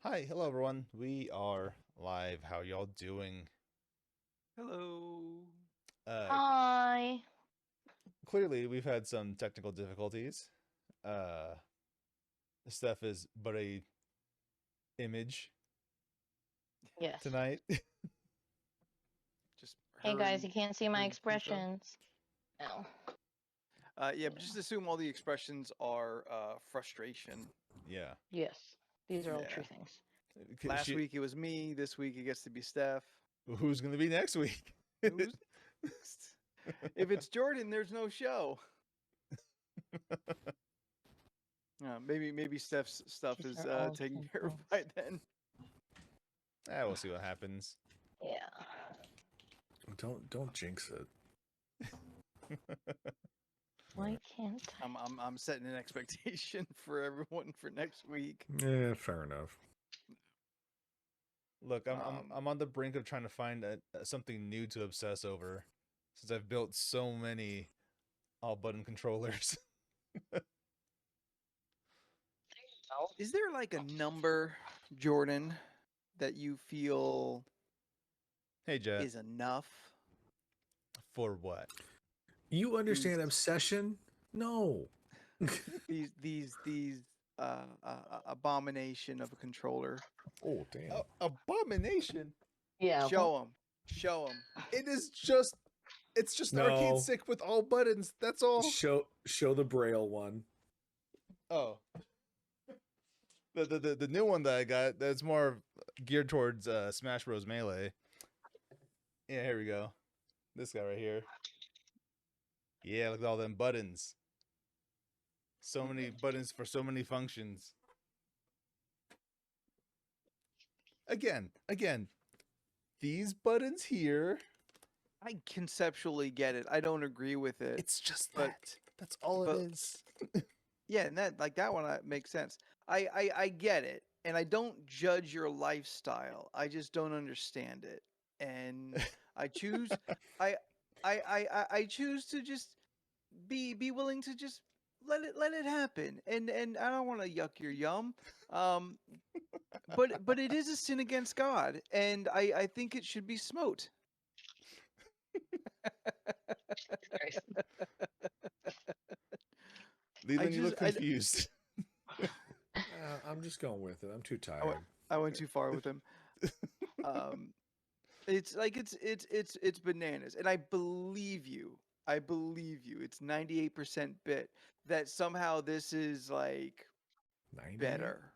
Hi, hello everyone. We are live. How y'all doing? Hello. Uh Hi. Clearly we've had some technical difficulties. Uh Steph is but a image Yes. tonight. Just Hey her guys, and you can't see her my and Tifa. expressions. No. Yeah, but just assume all the expressions are frustration. Yeah. Yes. These are all Yeah. true things. Last She, week it was me. This week it gets to be Steph. who's gonna be next week? Who's? If it's Jordan, there's no show. Maybe Steph's stuff These is are all taken true care of things. by then. We'll see what happens. Yeah. Don't jinx it. Why can't I? I'm setting an expectation for everyone for next week. Yeah, fair enough. Look, I'm on the brink of trying to find something new to obsess over, since I've built so many all button controllers. Is there like a number, Jordan, that you feel Hey, Jet. is enough? For what? You understand These- obsession? No. these abomination of a controller. Oh damn. Abomination. Yeah. Show them. It's just No. arcade stick with all buttons. That's all. Show the braille one. Oh. The new one that I got that's more geared towards Smash Bros. Melee. Yeah, here we go. This guy right here. Yeah, look at all them buttons. So many buttons for so many functions. Again, these buttons here. I conceptually get it. I don't agree with it. It's just But- that. That's all but- it is. Yeah, and that one makes sense. I get it, and I don't judge your lifestyle. I just don't understand it, and I choose I choose to just be willing to just let it happen, and I don't want to yuck your yum, but it is a sin against God, and I think it should be smote. Leland, you look I- confused. I'm just going with it. I'm too tired. I went too far with him. It's like it's bananas, and I believe you. I believe you. It's 98% bit that somehow this is like 90? better.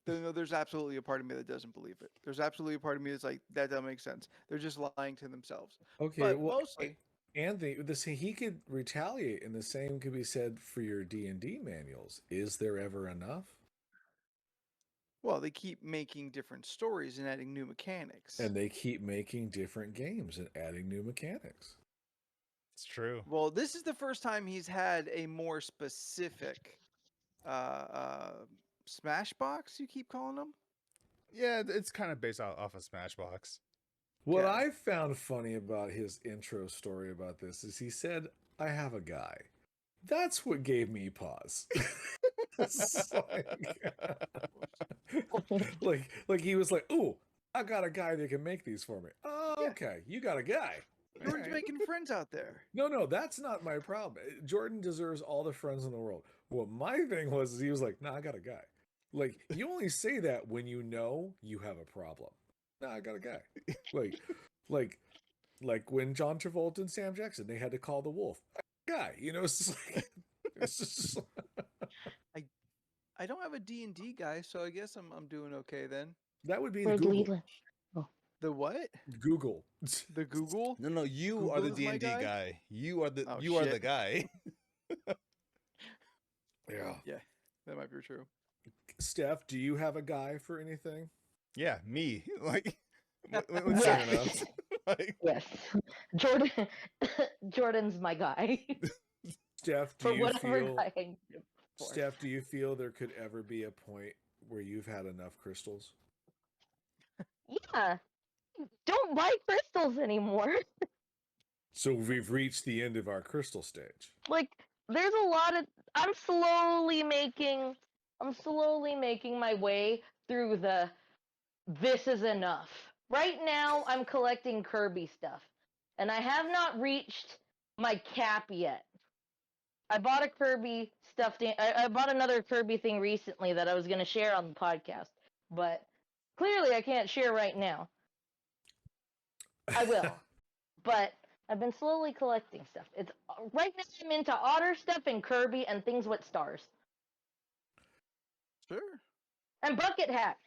No, there's absolutely a part of me that doesn't believe it. There's absolutely a part of me that's like that doesn't make sense. They're just lying to themselves. Okay, But well, mostly, Anthony, he could retaliate, and the same could be said for your D&D manuals. Is there ever enough? well, they keep making different stories and adding new mechanics. And they keep making different games and adding new mechanics. It's true. Well, this is the first time he's had a more specific Smashbox, you keep calling them? Yeah, it's kind of based off of Smashbox. What Okay. I found funny about his intro story about this is he said, I have a guy. That's what gave me pause. It's like he was like, "Ooh, I got a guy that can make these for me." Oh, Yeah. okay, you got a guy. Jordan's Alright. making friends out there. No, that's not my problem. Jordan deserves all the friends in the world. What my thing was is he was like, "Nah, I got a guy." Like you only say that when you know you have a problem. Nah, I got a guy. Like when John Travolta and Sam Jackson they had to call the wolf. Guy, it's just like it's just I don't have a D&D guy, so I guess I'm doing okay then. that would be Where's Google. Leland? The what? Google. The Google? No, you Google are the is my D&D guy? guy. You are the Oh, you are the shit. guy. Yeah. Yeah, that might be true. Steph, do you have a guy for anything? Yeah, me. Like when Yeah. Sam knows. Like Yes. Jordan. Jordan's my guy. Steph, For whatever guy I can get for. Steph, do you feel there could ever be a point where you've had enough crystals? Yeah. Don't buy crystals anymore. So we've reached the end of our crystal stage. Like, there's a lot of. I'm slowly making I'm slowly making my way through the this is enough. Right now, I'm collecting Kirby stuff, and I have not reached my cap yet. I bought a Kirby stuffed. I bought another Kirby thing recently that I was going to share on the podcast, but clearly I can't share right now. I will, but I've been slowly collecting stuff. It's right now I'm into otter stuff and Kirby and things with stars Sure. and bucket hats.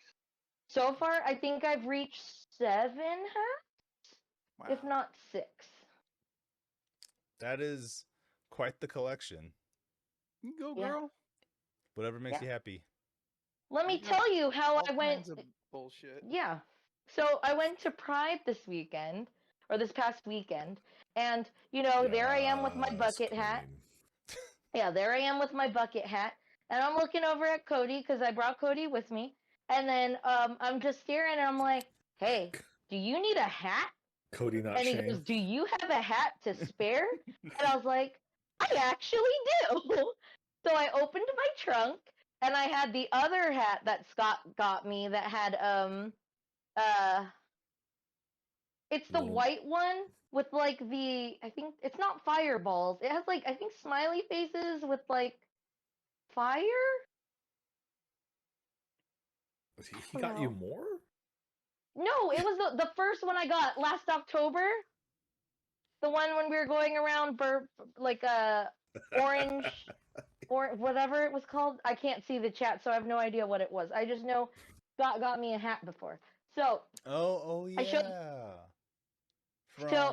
So far, I think I've reached 7 hats, Wow. if not 6. That is quite the collection. You go, Yeah. girl. Whatever makes Yeah. you happy. Let me You got tell you how All I went. kinds of bullshit. Yeah. So I went to Pride this weekend, or this past weekend, and there I am with my Yes, bucket hat. queen. Yeah, there I am with my bucket hat, and I'm looking over at Cody because I brought Cody with me, and then I'm just staring, and I'm like, "Hey, do you need a hat?" Cody not And he Shane. goes, "Do you have a hat to spare?" And I was like, "I actually do." So I opened my trunk, and I had the other hat that Scott got me that had it's the Little- white one with like I think it's not fireballs. It has like I think smiley faces with like fire. He got you No. more? No, it was the first one I got last October. The one when we were going around like orange or whatever it was called. I can't see the chat, so I have no idea what it was. I just know Scott got me a hat before. So Oh yeah. I showed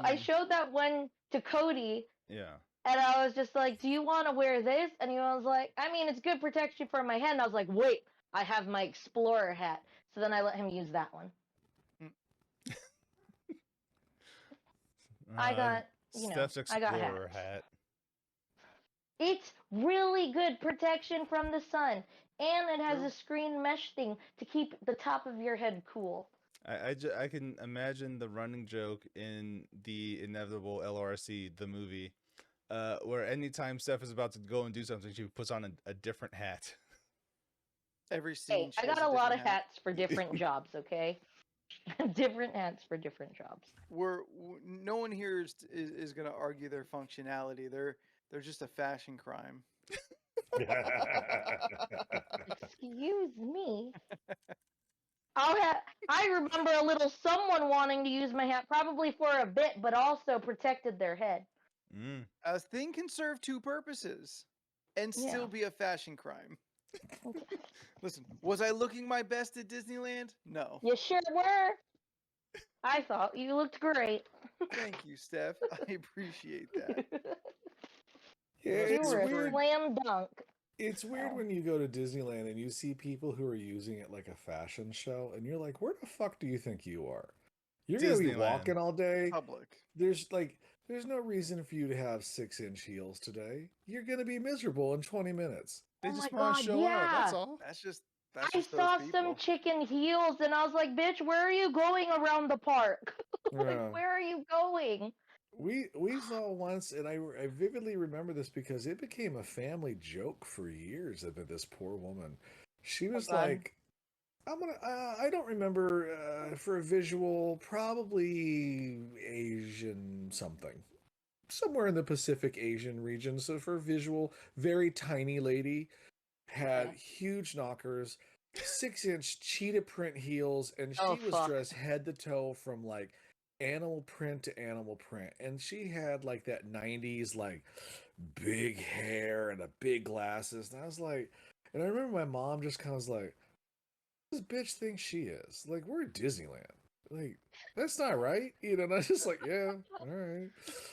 I showed that one to Cody, Yeah. and I was just like, "Do you want to wear this?" And he was like, "I mean, it's good protection for my head." And I was like, "Wait, I have my Explorer hat." So then I let him use that one. I got, Steph's I got Explorer hats. hat. It's really good protection from the sun, and it has True. a screen mesh thing to keep the top of your head cool. I can imagine the running joke in the inevitable LRC, the movie, where anytime Steph is about to go and do something, she puts on a different hat. Every scene. Hey, she I has got a lot of different hat. hats for different jobs, okay? Different hats for different jobs. No one here is going to argue their functionality. They're just a fashion crime. Excuse me. I remember a little someone wanting to use my hat, probably for a bit, but also protected their head. Mm. A thing can serve two purposes and still Yeah. be a fashion crime. Okay. Listen, was I looking my best at Disneyland? No. You sure were. I thought you looked great. Thank you, Steph. I appreciate that. Yeah, You it's were a weird. slam dunk. It's weird Oh. when you go to Disneyland and you see people who are using it like a fashion show, and you're like, where the fuck do you think you are? You're going to be Disneyland. walking all day. Public. There's no reason for you to have 6-inch heels today. You're going to be miserable in 20 minutes. They Oh just my want to God, show out. That's yeah. all. That's just I saw those some people. chicken heels, and I was like, "Bitch, where are you going around the park? Yeah. Like, where are you going?" We saw once, and I vividly remember this because it became a family joke for years of this poor woman. She was God. like, I'm gonna. I don't remember for a visual, probably Asian something, somewhere in the Pacific Asian region. So for a visual, very tiny lady, had Okay. huge knockers, 6-inch cheetah print heels, and she Oh, was fuck. dressed head to toe from like animal print to animal print, and she had like that 90s like big hair and a big glasses, and I was like, and I remember my mom just kind of was like, this bitch thinks she is. Like, we're at Disneyland. Like, that's not right. And I was just like, yeah, all right.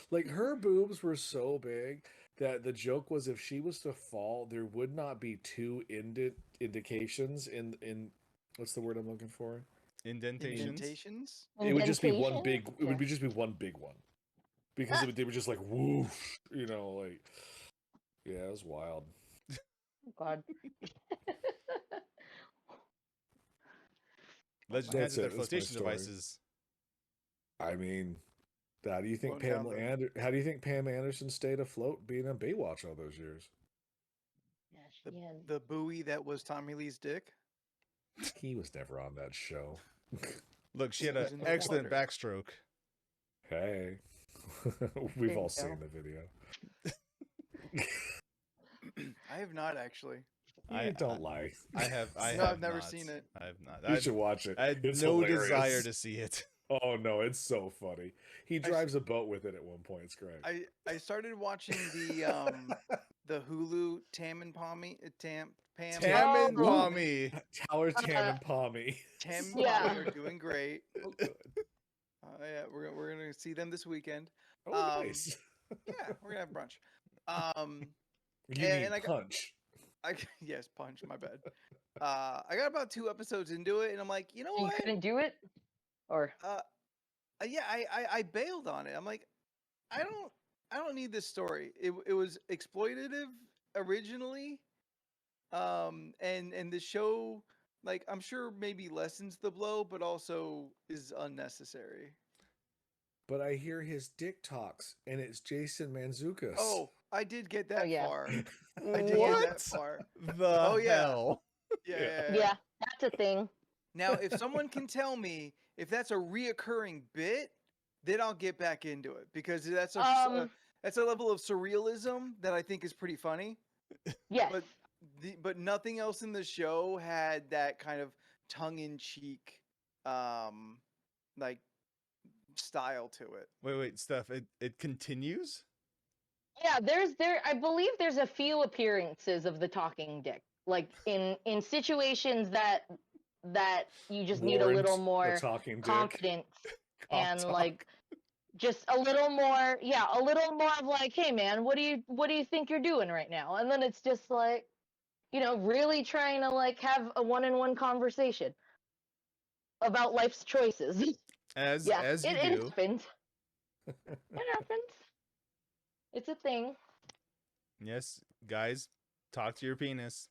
Like, her boobs were so big that the joke was if she was to fall, there would not be two indications in what's the word I'm looking for? Indentations. Indentations? It would just be one big. Indentation? It would be just be one big one, because they were just like whoosh, like yeah, it was wild. Oh, God. Legend That's has their it. That's my flotation story. devices. I mean, how do you think Won't count them. Pam Anderson stayed afloat being on Baywatch all those years? Yeah, The buoy that was Tommy Lee's dick. He was never on that show. Look, she had He was an in the excellent water. backstroke. Hey, we've There all you seen go. the video. I have not actually. You don't lie. I have. I No, have I've never not. seen it. I have not. You should watch it. I had It's no hilarious. desire to see it. Oh no, it's so funny. He drives a boat with it at one point. It's great. I started watching the Hulu Tam and Pommy Pam Tam and Oh. Pommy. Tower Tam and Pommy. Tam and Yeah. Pommy are doing great. Oh, good. Yeah, we're gonna see them this weekend. Oh, nice. Yeah, we're gonna have brunch. You and mean I got- punch? Yes, punch. My bad. I got about 2 episodes into it, and I'm like, you know You what? couldn't do it, or Yeah, I bailed on it. I'm like, I don't need this story. It was exploitative originally, and the show, like, I'm sure maybe lessens the blow, but also is unnecessary. But I hear his dick talks, and it's Jason Mantzoukas. Oh, I did get that yeah. far. I did get What that far. the Oh, yeah. hell? Yeah. yeah, that's a thing. Now, if someone can tell me if that's a reoccurring bit, then I'll get back into it, because that's a level of surrealism that I think is pretty funny. Yes. But nothing else in the show had that kind of tongue-in-cheek, like, style to it. Wait, Steph. It continues. Yeah, I believe there's a few appearances of the talking dick, like in situations that you just need a little Warrant the more talking dick. confidence Cock and talk. like just a little more of like, hey man, what do you think you're doing right now? And then it's just like, really trying to like have a one-on-one conversation about life's choices. As it you it do. happens. It happens. It's a thing. Yes, guys, talk to your penis.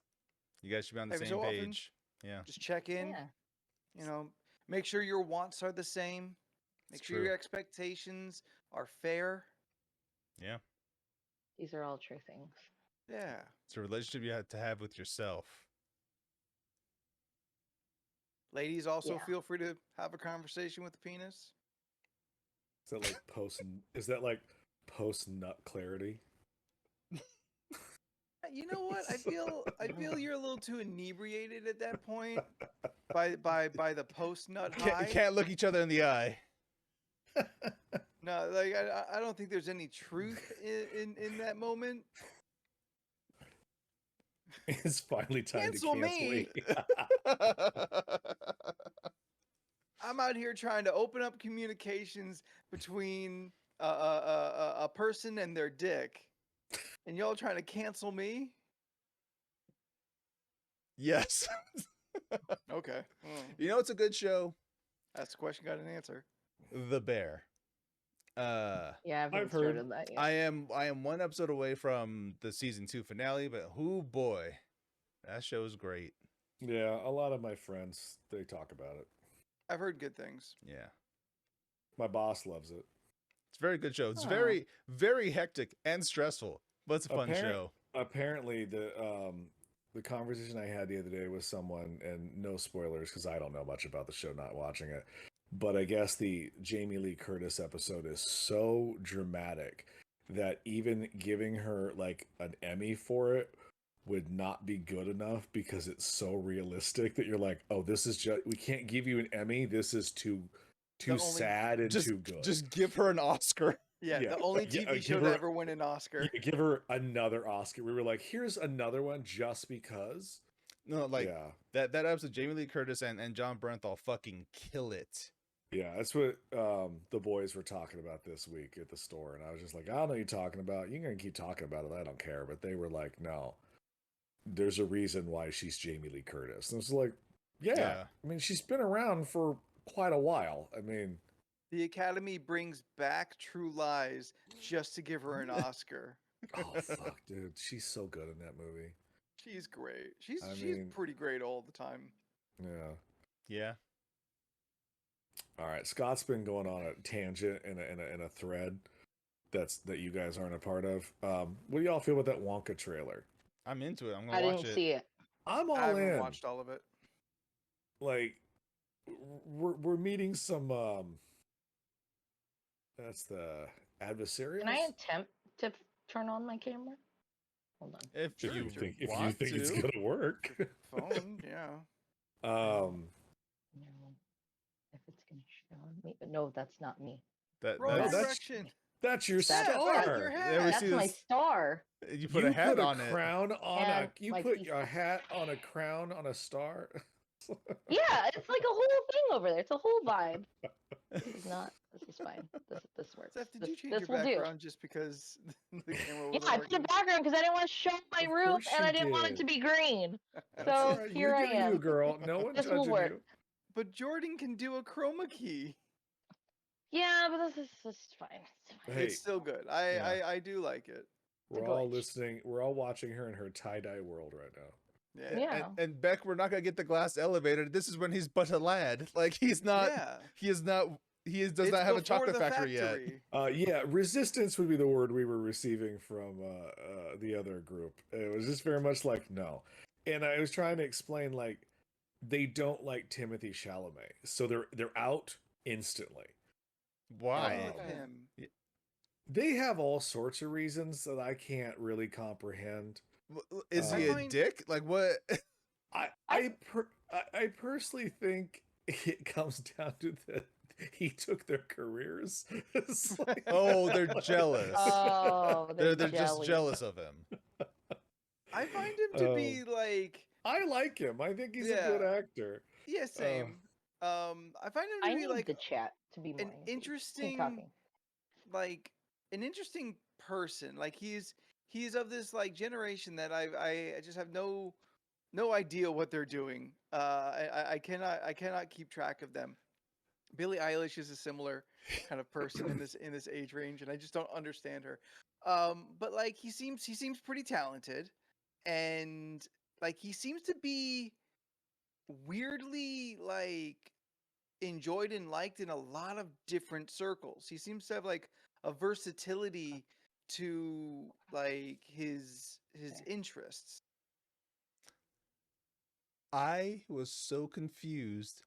You guys should be on the Every same so often. page. Yeah. Just check in. Yeah. Make sure your wants are the same. Make It's sure your true. expectations are fair. Yeah. These are all true things. Yeah. It's a relationship you have to have with yourself. Ladies, also Yeah. feel free to have a conversation with the penis. Is that like post nut clarity? You know what? I feel you're a little too inebriated at that point by the post nut high. Can't look each other in the eye. No, like I don't think there's any truth in that moment. It's finally time Cancel to cancel me. I'm out here trying to open up communications between a person and their dick, and y'all trying to cancel me? Yes. Okay. You know it's a good show? That's the question, got an answer. The Bear. Yeah, I haven't I've heard- started that yet. I am 1 episode away from the season 2 finale, but whoo boy, that show's great. Yeah, a lot of my friends, they talk about it. I've heard good things. Yeah. My boss loves it. It's a very good show. It's Aw. very, very hectic and stressful, but it's a fun Apparent- show. Apparently, the conversation I had the other day with someone, and no spoilers because I don't know much about the show, not watching it, but I guess the Jamie Lee Curtis episode is so dramatic that even giving her like an Emmy for it would not be good enough because it's so realistic that you're like, oh, this is just, we can't give you an Emmy. This is too only- sad and too good. Just give her an Oscar. Yeah, Yeah. the only Yeah, TV show give to her- ever win an Oscar. Yeah, give her another Oscar. We were like, here's another one just because. No, like yeah. that episode, Jamie Lee Curtis and John Bernthal fucking kill it. Yeah, that's what the boys were talking about this week at the store. And I was just like, I don't know what you're talking about. You're going to keep talking about it. I don't care. But they were like, no, there's a reason why she's Jamie Lee Curtis. And it's like, yeah. I mean, she's been around for quite a while. I mean, The Academy brings back True Lies just to give her an Oscar. oh, fuck, dude. She's so good in that movie. She's great. She's I she's mean- pretty great all the time. Yeah. Yeah. All right. Scott's been going on a tangent in a thread that you guys aren't a part of. What do y'all feel about that Wonka trailer? I'm into it. I'm I gonna watch didn't it. see it. I'm I all haven't in. watched all of it. Like, we're meeting some. That's the adversarials. Can I attempt to turn on my camera? Hold on. If Sure, you sure. if you want think it's to. gonna work. Phone, yeah. No, if it's gonna show me. No, that's not me. Wrong No, That's direction. that's your That's Yeah, star. but your hat. There we That's see my this. star. You put a hat on it. Crown on And you my put piece a of- hat on a crown on a star. Yeah, it's like a whole thing over there. It's a whole vibe. This is not. This is fine. This works. Seth, did this, you change this your will do. background just because the camera Yeah, wasn't I put a working? background because I didn't want to show my Of roof course and you I didn't want it to did. be green. That's So all right. here I You do am. you, girl. No one's This will judging work. you. But Jordan can do a chroma key. Yeah, but this is fine. It's fine. Hey, It's still good. yeah. I do like it. we're all listening. We're all watching her in her tie-dye world right now. Yeah. Yeah. And Beck, we're not gonna get the glass elevator. This is when he's but a lad. Like he's not. Yeah. He is not. He is, does It's not have a before chocolate the factory yet. Yeah, resistance would be the word we were receiving from the other group. It was just very much like no, and I was trying to explain like they don't like Timothy Chalamet, so they're out instantly. Why? With him. They have all sorts of reasons that I can't really comprehend. Is I he a find- dick? Like what? I personally think it comes down to that he took their careers. It's like- Oh, they're jealous. Oh, they're they're just jealous of him. I find him to be like, I like him. I think he's a Yeah. good actor. yeah, same. I find him to I be need like the chat to be more an engaged. Keep interesting, talking. like an interesting person. Like he's of this like generation that I just have no idea what they're doing. I cannot keep track of them. Billie Eilish is a similar kind of person in this age range, and I just don't understand her. But like he seems pretty talented, and like he seems to be weirdly like enjoyed and liked in a lot of different circles. He seems to have like a versatility to like his interests. I was so confused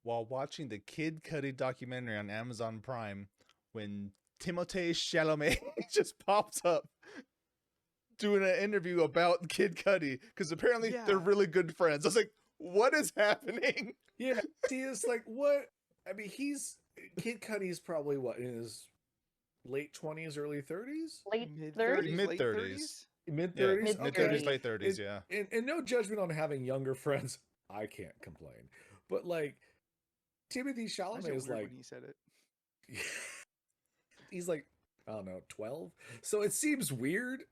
while watching the Kid Cudi documentary on Amazon Prime when Timothée Chalamet just pops up doing an interview about Kid Cudi because apparently Yeah. they're really good friends. I was like, what is happening? Yeah, see, it's like what? I mean, Kid Cudi's probably what, in his late 20s, early 30s, Late Mid-30s, 30s? Mid- late 30s. mid Yeah, 30s, Mid- mid Okay. 30s, late 30s, yeah. And no judgment on having younger friends. I can't complain, but like Timothy I Chalamet said is weird like when he said it. he's like I don't know 12, so it seems weird.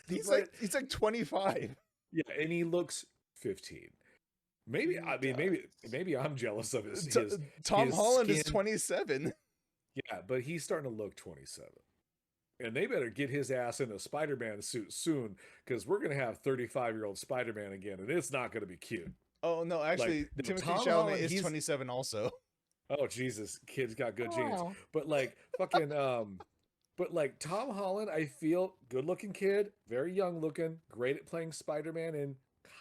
He's but- like 25. yeah, and he looks 15. Maybe He I mean maybe I'm jealous of his Tom his Holland is skin. 27. Yeah, but he's starting to look 27. And they better get his ass in a Spider-Man suit soon, because we're gonna have 35-year-old Spider-Man again, and it's not gonna be cute. Oh no, actually no, Timothy Tom Chalamet Holland, is he's- 27 also. Oh Jesus, kid's got good genes. Oh. But like fucking but like Tom Holland, I feel good-looking kid, very young looking, great at playing Spider-Man in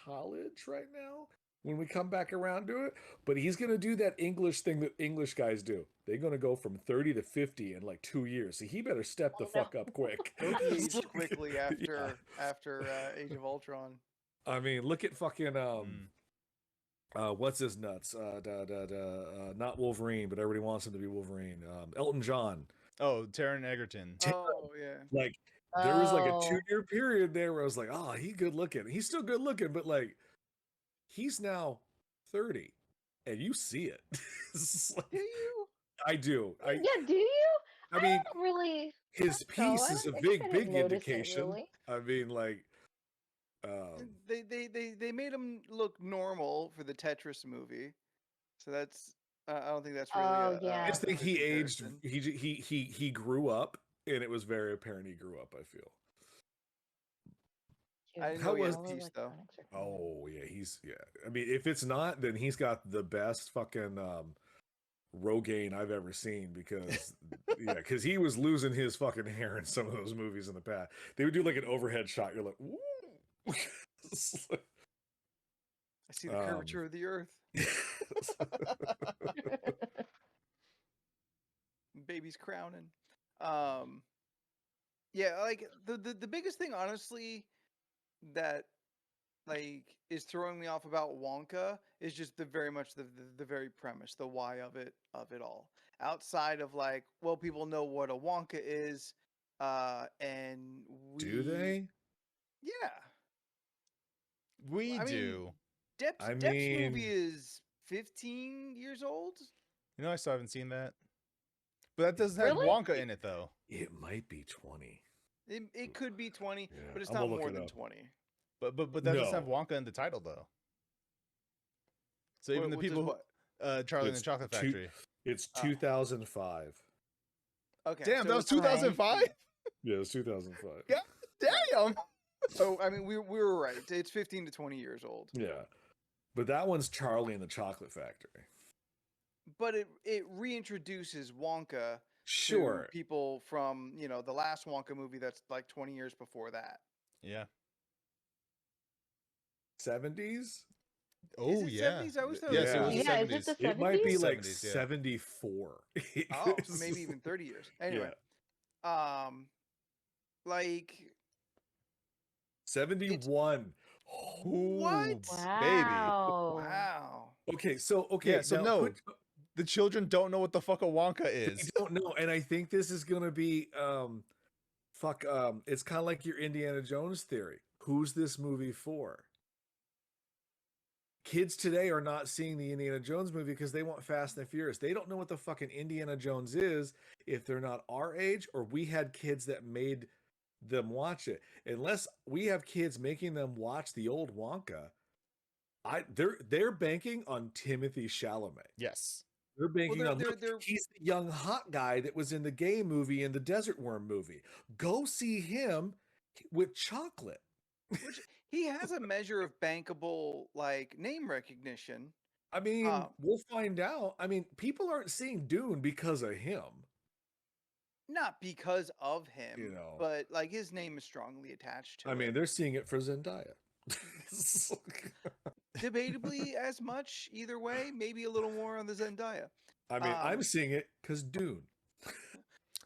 college right now. When we come back around to it, but he's gonna do that English thing that English guys do. They're gonna go from 30 to 50 in like 2 years. So he better step the fuck up quick. He It's aged like- quickly yeah. after Age of Ultron. I mean, look at fucking Mm. what's his nuts? Not Wolverine, but everybody wants him to be Wolverine. Elton John. Oh, Taron Egerton. Oh yeah. Like there was like a Oh. 2-year period there where I was like, oh, he's good looking. He's still good looking, but like he's now 30, and you see it. It's like- Do you? I do. Yeah, do you? I mean, don't really. his think so. piece I is a don't- I big didn't notice it, indication. really. I mean, like, They made him look normal for the Tetris movie, so that's I don't think that's really. Oh, yeah. I just think he a aged. comparison. He grew up, and it was very apparent he grew up. I feel. I didn't How know he had was- teeth though. Oh yeah, yeah. I mean, if it's not, then he's got the best fucking Rogaine I've ever seen, because because he was losing his fucking hair in some of those movies in the past. They would do like an overhead shot. You're like, ooh. I see the curvature of the earth. Baby's crowning. Yeah, like the biggest thing, honestly, that like is throwing me off about Wonka is just the very premise, the why of it all. Outside of like, well, people know what a Wonka is, and Do they? Yeah, We I mean, do. I Depp's movie mean, is 15 years old. You know, I still haven't seen that. But that doesn't have Really? Wonka in it, though. it might be 20. It could be 20, Yeah, but it's I'm not gonna look more it than up. 20. But that doesn't have No. Wonka in the title, though. So even the Which is people, what? Charlie and the It's Chocolate Factory. It's Oh. 2005. Okay, Damn, so that was it's 2005. Yeah, it was 2005. Yeah. Damn. So I mean, we were right. It's 15 to 20 years old. Yeah. But that one's Charlie and the Chocolate Factory. But it reintroduces Wonka Sure. to people from the last Wonka movie that's like 20 years before that. Yeah. 70s? Oh, it yeah. 70s? I always thought Yes, it it was was Yeah, the is it 70s. the It might be 70s? like 70s, yeah. 74. Oh, so maybe even 30 years. Anyway, like 71. What? Ooh, Wow. baby. wow. Okay, so Yeah, so now no, the children don't know what the fuck a Wonka they is. don't know, and I think this is gonna be it's kind of like your Indiana Jones theory. Who's this movie for? Kids today are not seeing the Indiana Jones movie because they want Fast and Furious. They don't know what the fucking Indiana Jones is if they're not our age, or we had kids that made them watch it. Unless we have kids making them watch the old Wonka, they're banking on Timothy Chalamet. Yes. They're banking Well, on look, he's the young hot guy that was in the gay movie and the Desert Worm movie. Go see him with chocolate. which he has a measure of bankable like name recognition. I mean, we'll find out. I mean, people aren't seeing Dune because of him. Not because of him, You know. but like his name is strongly attached to it. I mean, they're seeing it for Zendaya. Debatably as much either way, maybe a little more on the Zendaya. I mean, I'm seeing it because Dune.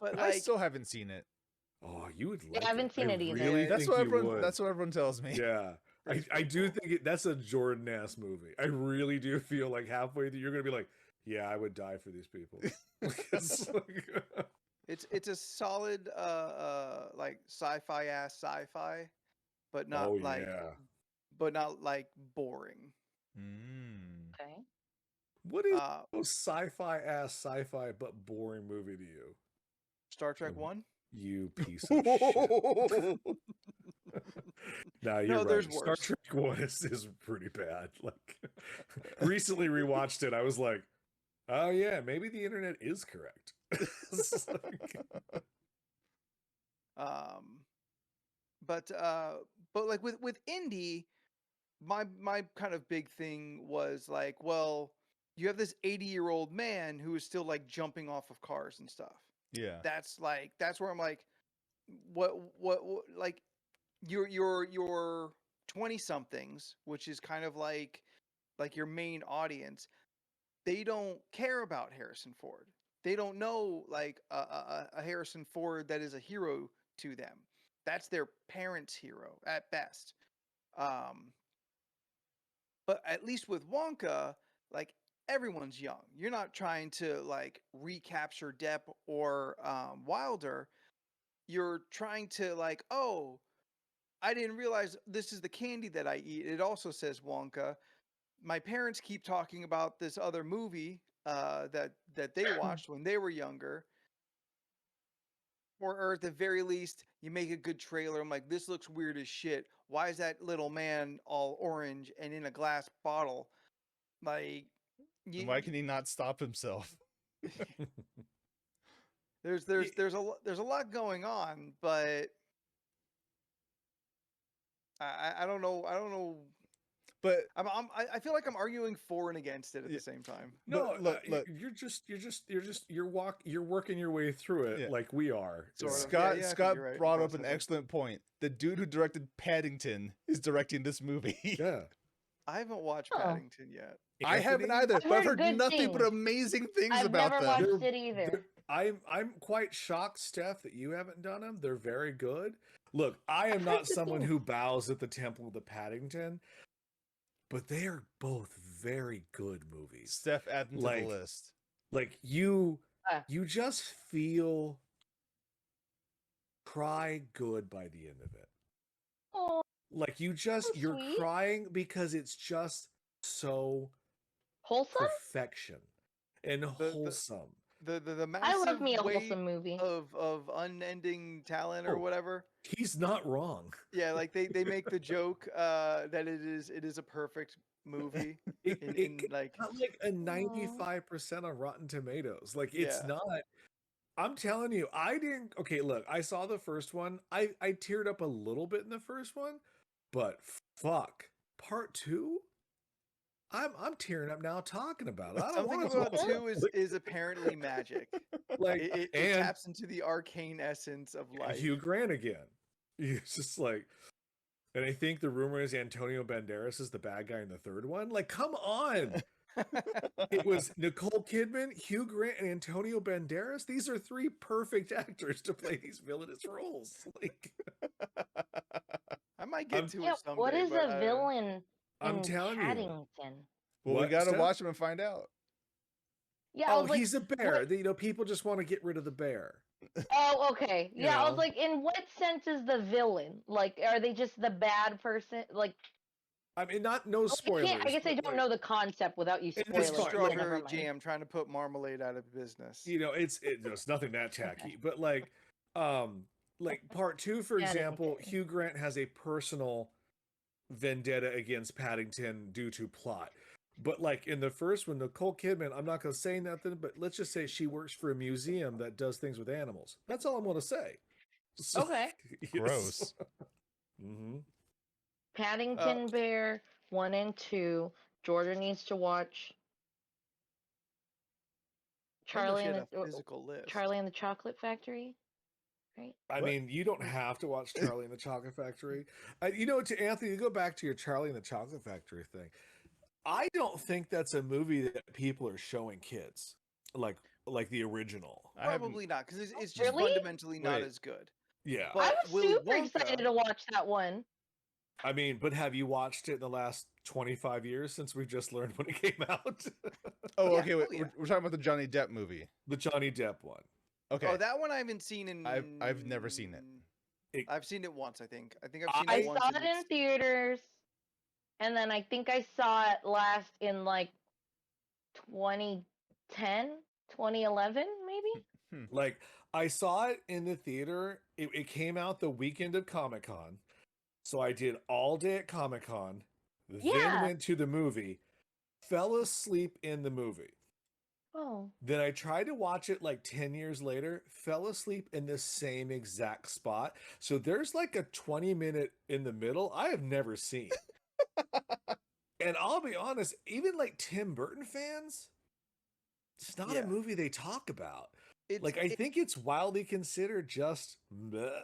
But I like, still haven't seen it. Oh, you would Yeah, like I haven't it. seen it either. Really That's think what you everyone. would. That's what everyone tells me. Yeah. I do think that's a Jordan ass movie. I really do feel like halfway through you're gonna be like, yeah, I would die for these people. It's like, it's a solid like sci-fi ass sci-fi, but not oh like yeah. but not like boring. Mm. Okay. What is the most sci-fi ass sci-fi but boring movie to you? Star Trek 1? You piece of shit. Nah, you're No, there's right. Star worse. Trek 1 is pretty bad. Like recently rewatched it, I was like, oh yeah, maybe the internet is correct. It's like- But like with indie, my kind of big thing was like, well, you have this 80-year-old man who is still like jumping off of cars and stuff. Yeah. That's where I'm like, what like your 20 somethings, which is kind of like your main audience, they don't care about Harrison Ford. They don't know like a Harrison Ford that is a hero to them. That's their parents' hero at best. But at least with Wonka, like everyone's young. You're not trying to like recapture Depp or Wilder. You're trying to like, oh, I didn't realize this is the candy that I eat. It also says Wonka. My parents keep talking about this other movie that they watched when they were younger. Or at the very least, you make a good trailer. I'm like, this looks weird as shit. Why is that little man all orange and in a glass bottle? Like, And why can he not stop himself? there's a lot going on, but I don't know But I feel like I'm arguing for and against it at Yeah. the same time. No, look, you're working your way through it Yeah. like we are. Sort of. Scott Yeah, I think Scott you're right, brought up an possibly. excellent point. The dude who directed Paddington is directing this movie. Yeah. I haven't watched Oh. Paddington yet. I haven't Anthony, either, I've but I've heard heard good nothing but things. amazing things I've about never them. watched it either. I'm quite shocked, Steph, that you haven't done them. They're very good. Look, I am not someone who bows at the Temple of the Paddington, but they are both very good movies. Steph, add them to Like- the list. Like you Ah. just feel cry good by the end of it. Oh, Like you're sweet. crying because it's just so wholesome? perfection and wholesome. The massive I love me a weight wholesome movie. of unending talent or Oh. whatever. He's not wrong. Yeah, like they make the joke that it is a perfect movie. It, in like got like a 95% on Rotten Tomatoes. Like it's Yeah. not. I'm telling you, I didn't. Okay, look, I saw the first one. I teared up a little bit in the first one, but fuck, part two. I'm tearing up now talking about it. I don't something want about to. two is apparently magic. Like It and taps into the arcane essence of life. Hugh Grant again. It's just like, and I think the rumor is Antonio Banderas is the bad guy in the third one. Like, come on. It was Nicole Kidman, Hugh Grant, and Antonio Banderas. These are three perfect actors to play these villainous roles. Like, I might get to Yeah, it someday. what is but a villain I'm in telling you. Paddington? Well, we What, gotta Steph? watch them and find out. Yeah, I Oh, was like, he's a bear. what- You know, people just want to get rid of the bear. oh, okay. You Yeah, I was know? like, in what sense is the villain? Like, are they just the bad person? Like, I mean, no I spoilers. can't. I guess I but, don't like, know the concept without you It's spoiling. it's fine. it, so Like, never strawberry mind. jam trying to put marmalade out of business. You know, it's nothing that tacky. But like part two, for example, Paddington. Hugh Grant has a personal vendetta against Paddington due to plot. But like in the first one, Nicole Kidman, I'm not going to say nothing, but let's just say she works for a museum that does things with animals. That's all I'm going to say. So, Okay. yes. Gross. Mm-hmm. Paddington Bear 1 and 2. Jordan needs to watch I didn't know Charlie she and had the a physical list. Charlie and the Chocolate Factory. Right? I What? mean, you don't have to watch Charlie and the Chocolate Factory. You know, to Anthony, to go back to your Charlie and the Chocolate Factory thing. I don't think that's a movie that people are showing kids, like the original. I haven't- Probably not, because it's just Really? fundamentally not Wait. as good. Yeah, But I was Willy super Wonka- excited to watch that one. I mean, but have you watched it in the last 25 years since we just learned when it came out? Oh, Yeah, okay. Wait, oh, yeah. we're talking about the Johnny Depp movie. The Johnny Depp one. Okay. Oh, that one I haven't seen in. I've never seen it. I've seen it once, I think. I think I've seen I it once. saw and it in it's- theaters, and then I think I saw it last in like 2010, 2011, maybe. Like, I saw it in the theater. It came out the weekend of Comic-Con. So I did all day at Comic-Con, then Yeah. went to the movie, fell asleep in the movie. Oh, Then I tried to watch it like 10 years later, fell asleep in the same exact spot. So there's like a 20-minute in the middle I have never seen. And I'll be honest, even like Tim Burton fans, it's not Yeah. a movie they talk about. It's, Like, I think it's wildly considered just bleh.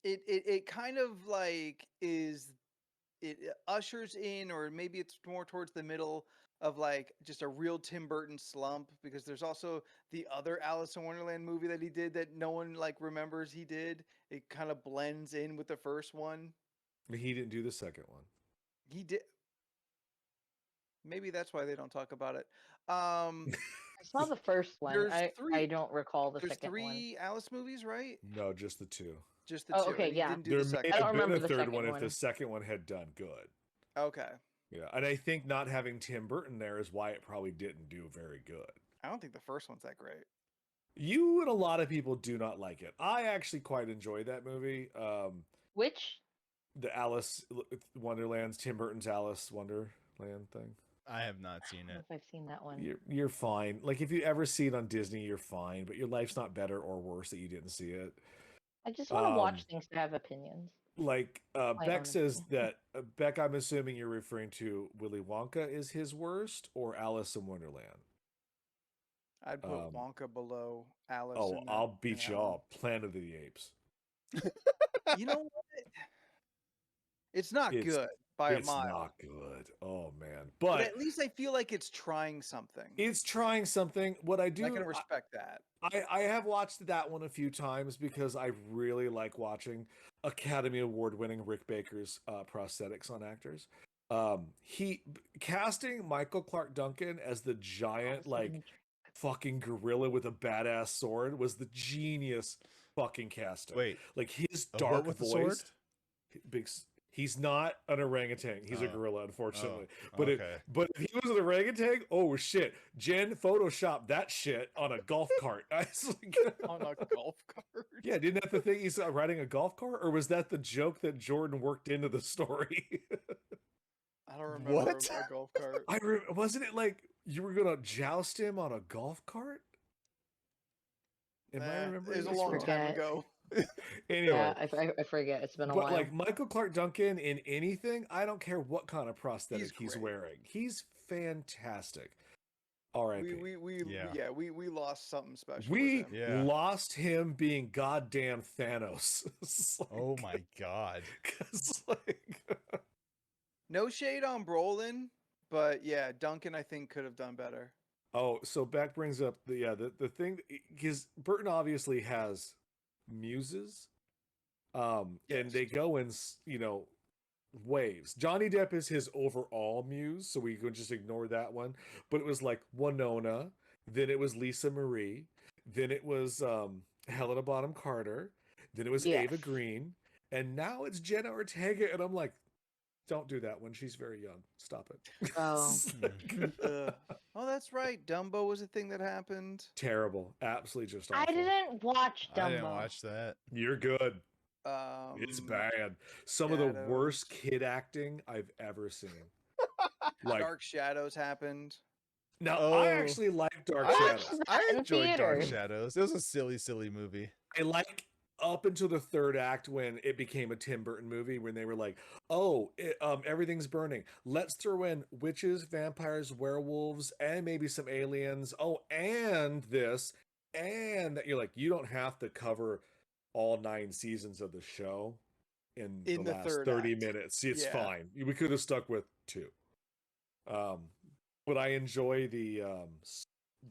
it kind of like it ushers in, or maybe it's more towards the middle of like just a real Tim Burton slump, because there's also the other Alice in Wonderland movie that he did that no one like remembers he did. It kind of blends in with the first one. He didn't do the second one. He did. Maybe that's why they don't talk about it. I saw the first one. There's I three- don't recall the There's second one. 3 Alice movies, right? No, just the two. Just the Oh, 2. okay, and he yeah. didn't do There the may second. I don't have been remember a the third second one if one. the second one had done good. Okay. Yeah, and I think not having Tim Burton there is why it probably didn't do very good. I don't think the first one's that great. You and a lot of people do not like it. I actually quite enjoy that movie. Which? The Alice Wonderland's Tim Burton's Alice Wonderland thing. I have not I seen don't know it. if I've seen that one. You're fine. Like if you ever see it on Disney, you're fine. But your life's not better or worse that you didn't see it. I just want to watch um, things to have opinions. Like Beck honestly. says that Beck, I'm assuming you're referring to Willy Wonka is his worst or Alice in Wonderland. I'd put Wonka below Alice. Oh, in that, I'll in beat that you one. all. Planet of the Apes. You know what? It's not It's good by a it's mile. not good. Oh man, But but at least I feel like it's trying something. it's trying something. What I And I can do, respect that. I have watched that one a few times because I really like watching Academy Award winning Rick Baker's prosthetics on actors. He casting Michael Clark Duncan as the giant like fucking gorilla with a badass sword was the genius fucking casting. Wait, like his a dark what with the sword? voice. Big. He's not an orangutan. He's a Oh. gorilla, unfortunately. Oh, But okay. but if he was an orangutan, oh shit! Jen photoshopped that shit on a golf cart. I was like, On a golf cart. yeah, didn't that the thing he's riding a golf cart, or was that the joke that Jordan worked into the story? I don't remember What? a golf cart. Wasn't it like you were gonna joust him on a golf cart? Am I remembering? It was a this long wrong? time ago. Anyway, Yeah, I forget. It's been a but while. like Michael Clark Duncan in anything, I don't care what kind of prosthetic he's great. wearing. He's fantastic. R.I.P. We lost something special. We with him. Yeah. lost him being goddamn Thanos. Oh my god. 'Cause, like, No shade on Brolin, but yeah, Duncan I think could have done better. oh, so Beck brings up the thing because Burton obviously has muses, and Yes. they go in waves. Johnny Depp is his overall muse, so we can just ignore that one. But it was like Winona, then it was Lisa Marie, then it was Helena Bonham Carter, then it was Yes. Ava Green, and now it's Jenna Ortega, and I'm like, don't do that one. She's very young. Stop it. Oh. Oh, that's right. Dumbo was a thing that happened. Terrible. Absolutely just awful. I didn't watch Dumbo. I didn't watch that. You're good. It's bad. Some of the worst Shadows. kid acting I've ever seen. Like Dark Shadows happened. now, Oh. I actually like Dark I, Shadows. I in enjoyed Dark theaters. Shadows. It was a silly movie. I like up until the third act when it became a Tim Burton movie when they were like, "Oh, everything's burning. Let's throw in witches, vampires, werewolves, and maybe some aliens. Oh, and this and that." You're like, you don't have to cover all 9 seasons of the show in the last third 30 act. minutes. It's Yeah. fine. We could have stuck with 2. But I enjoy the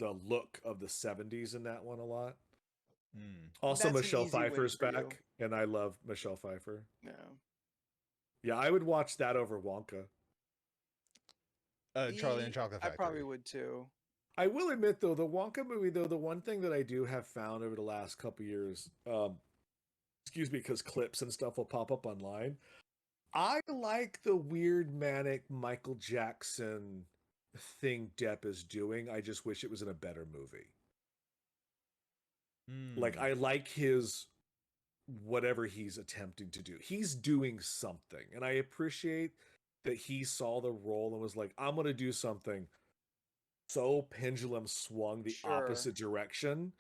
look of the 70s in that one a lot. Also, That's an Michelle easy win Pfeiffer's for you. back, and I love Michelle Pfeiffer. No. Yeah, I would watch that over Wonka. Charlie and Chocolate I Factory. probably would too. I will admit, though, the Wonka movie, though, the one thing that I do have found over the last couple years, excuse me, because clips and stuff will pop up online. I like the weird, manic Michael Jackson thing Depp is doing. I just wish it was in a better movie. Like, I like his whatever he's attempting to do. He's doing something, and I appreciate that he saw the role and was like, I'm going to do something so pendulum swung the opposite direction.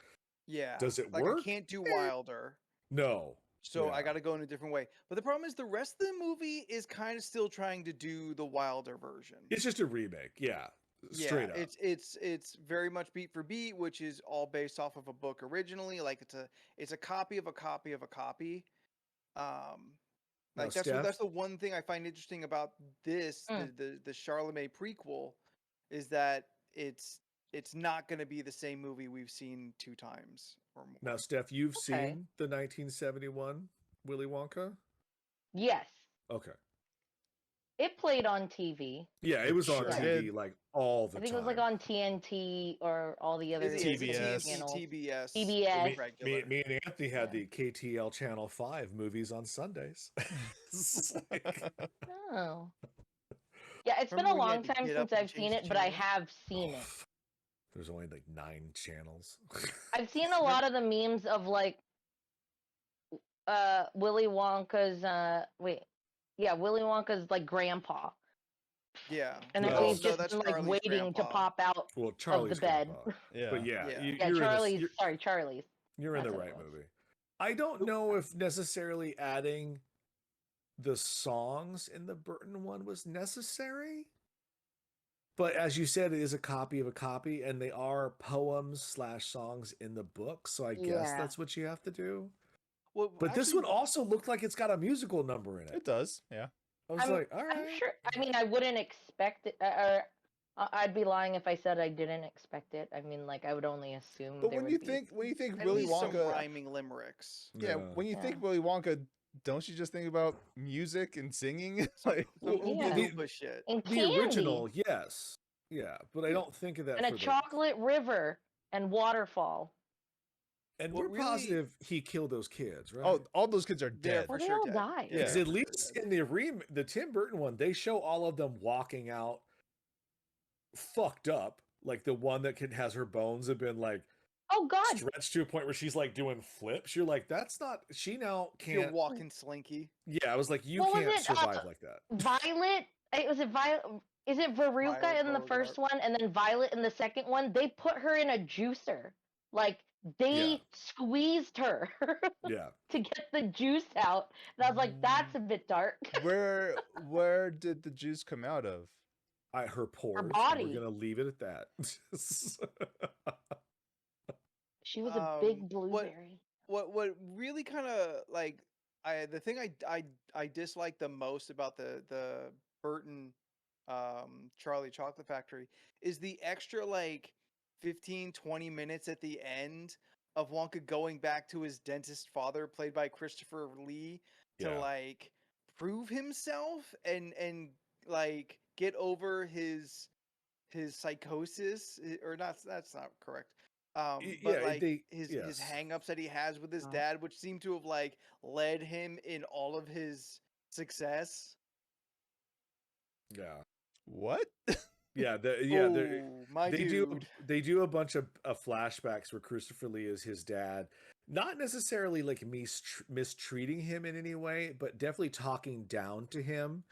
Yeah. Does it like work? I can't do Wilder. No. So I Yeah. got to go in a different way. But the problem is the rest of the movie is kind of still trying to do the Wilder version. It's just a remake. Yeah. Straight up. It's very much beat for beat, which is all based off of a book originally. Like it's a copy of a copy of a copy. Like that's the one thing I find interesting about this the Charlemagne prequel is that it's not going to be the same movie we've seen 2 times or more. Now, Steph, you've seen the 1971 Willy Wonka? Yes. Okay. It played on TV. Yeah, it was on Sure TV did. like all the time. I think it was like on TNT or all the other TBS. channels. TBS. TBS. Regular. Me and Anthony had the KTL Channel 5 movies on Sundays. It's like- Oh. Yeah, it's Remember been a when you long had to time get since up and I've seen change it, but I channels? have seen it. There's only like 9 channels. I've seen a lot of the memes of like Willy Wonka's Willy Wonka's like grandpa. Yeah. And then Well, he's just that's like Charlie's waiting to grandpa. pop out Well, of Charlie's the bed. grandpa. Yeah. But yeah, Yeah. Yeah, you're Charlie's. Sorry, Charlie's. you're in the That's what right it was. movie. I don't know if necessarily adding the songs in the Burton one was necessary. But as you said, it is a copy of a copy, and they are poems / songs in the book. So I guess Yeah. that's what you have to do. Well, But this actually, one also looked like it's got a musical number in it. It does, yeah. I was like, all right. I'm sure. I mean, I wouldn't expect it. I'd be lying if I said I didn't expect it. I mean, like I would only assume. But there when would you be think at Willy least some Wonka, rhyming limericks. yeah, when you think Willy Wonka, don't you just think about music and singing? Like, Some Well, Oompa yeah. Loompa shit. and the candy original, yes. Yeah, but I don't think of that and a for the. chocolate river and waterfall. And What we're really- positive he killed those kids, right? oh, all those kids are They're dead. for Well, they sure all dead. died. Yeah. Because at least in the Tim Burton one, they show all of them walking out fucked up. Like the one that has her bones have been like Oh God! stretched to a point where she's like doing flips. You're like, that's not. She now You're can't. walking slinky. Yeah, I was like, you What was can't it? survive like that. Violet. Was it Violet? Is it Veruca Violet in the first Beauregard. one, and then Violet in the second one? They put her in a juicer. Like they Yeah. squeezed her Yeah. to get the juice out. And I was like, that's a bit dark. Where did the juice come out of? Her pores. And body. we're gonna leave it at that. She was a big What blueberry. what really kind of like the thing I dislike the most about the Burton Charlie Chocolate Factory is the extra like 15-20 minutes at the end of Wonka going back to his dentist father played by Christopher Lee to Yeah. like prove himself and like get over his psychosis or not. That's not correct. But yeah, like yes. his hang-ups that he has with his Oh. dad, which seem to have like led him in all of his success. Yeah. What? Yeah. Oh, my they dude. they do a bunch of flashbacks where Christopher Lee is his dad, not necessarily like mistreating him in any way, but definitely talking down to him.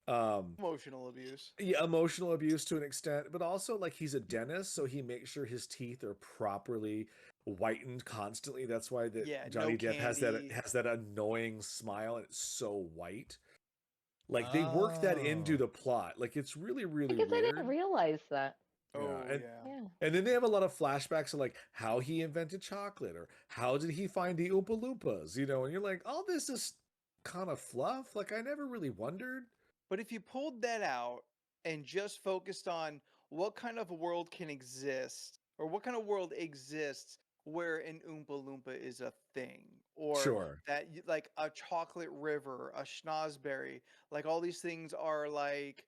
Emotional abuse. Yeah, emotional abuse to an extent, but also like he's a dentist, so he makes sure his teeth are properly whitened constantly. That's why that Yeah, Johnny no Depp candy. has that annoying smile and it's so white. Like they work that into Oh. the plot. Like it's really, really I guess weird. I didn't realize that. Yeah, Oh and- yeah. Yeah. And then they have a lot of flashbacks of like how he invented chocolate or how did he find the Oompa Loompas, you know, and you're like, all this is kind of fluff. Like I never really wondered. But if you pulled that out and just focused on what kind of a world can exist or what kind of world exists where an Oompa Loompa is a thing or Sure. that like a chocolate river, a schnozberry, like all these things are like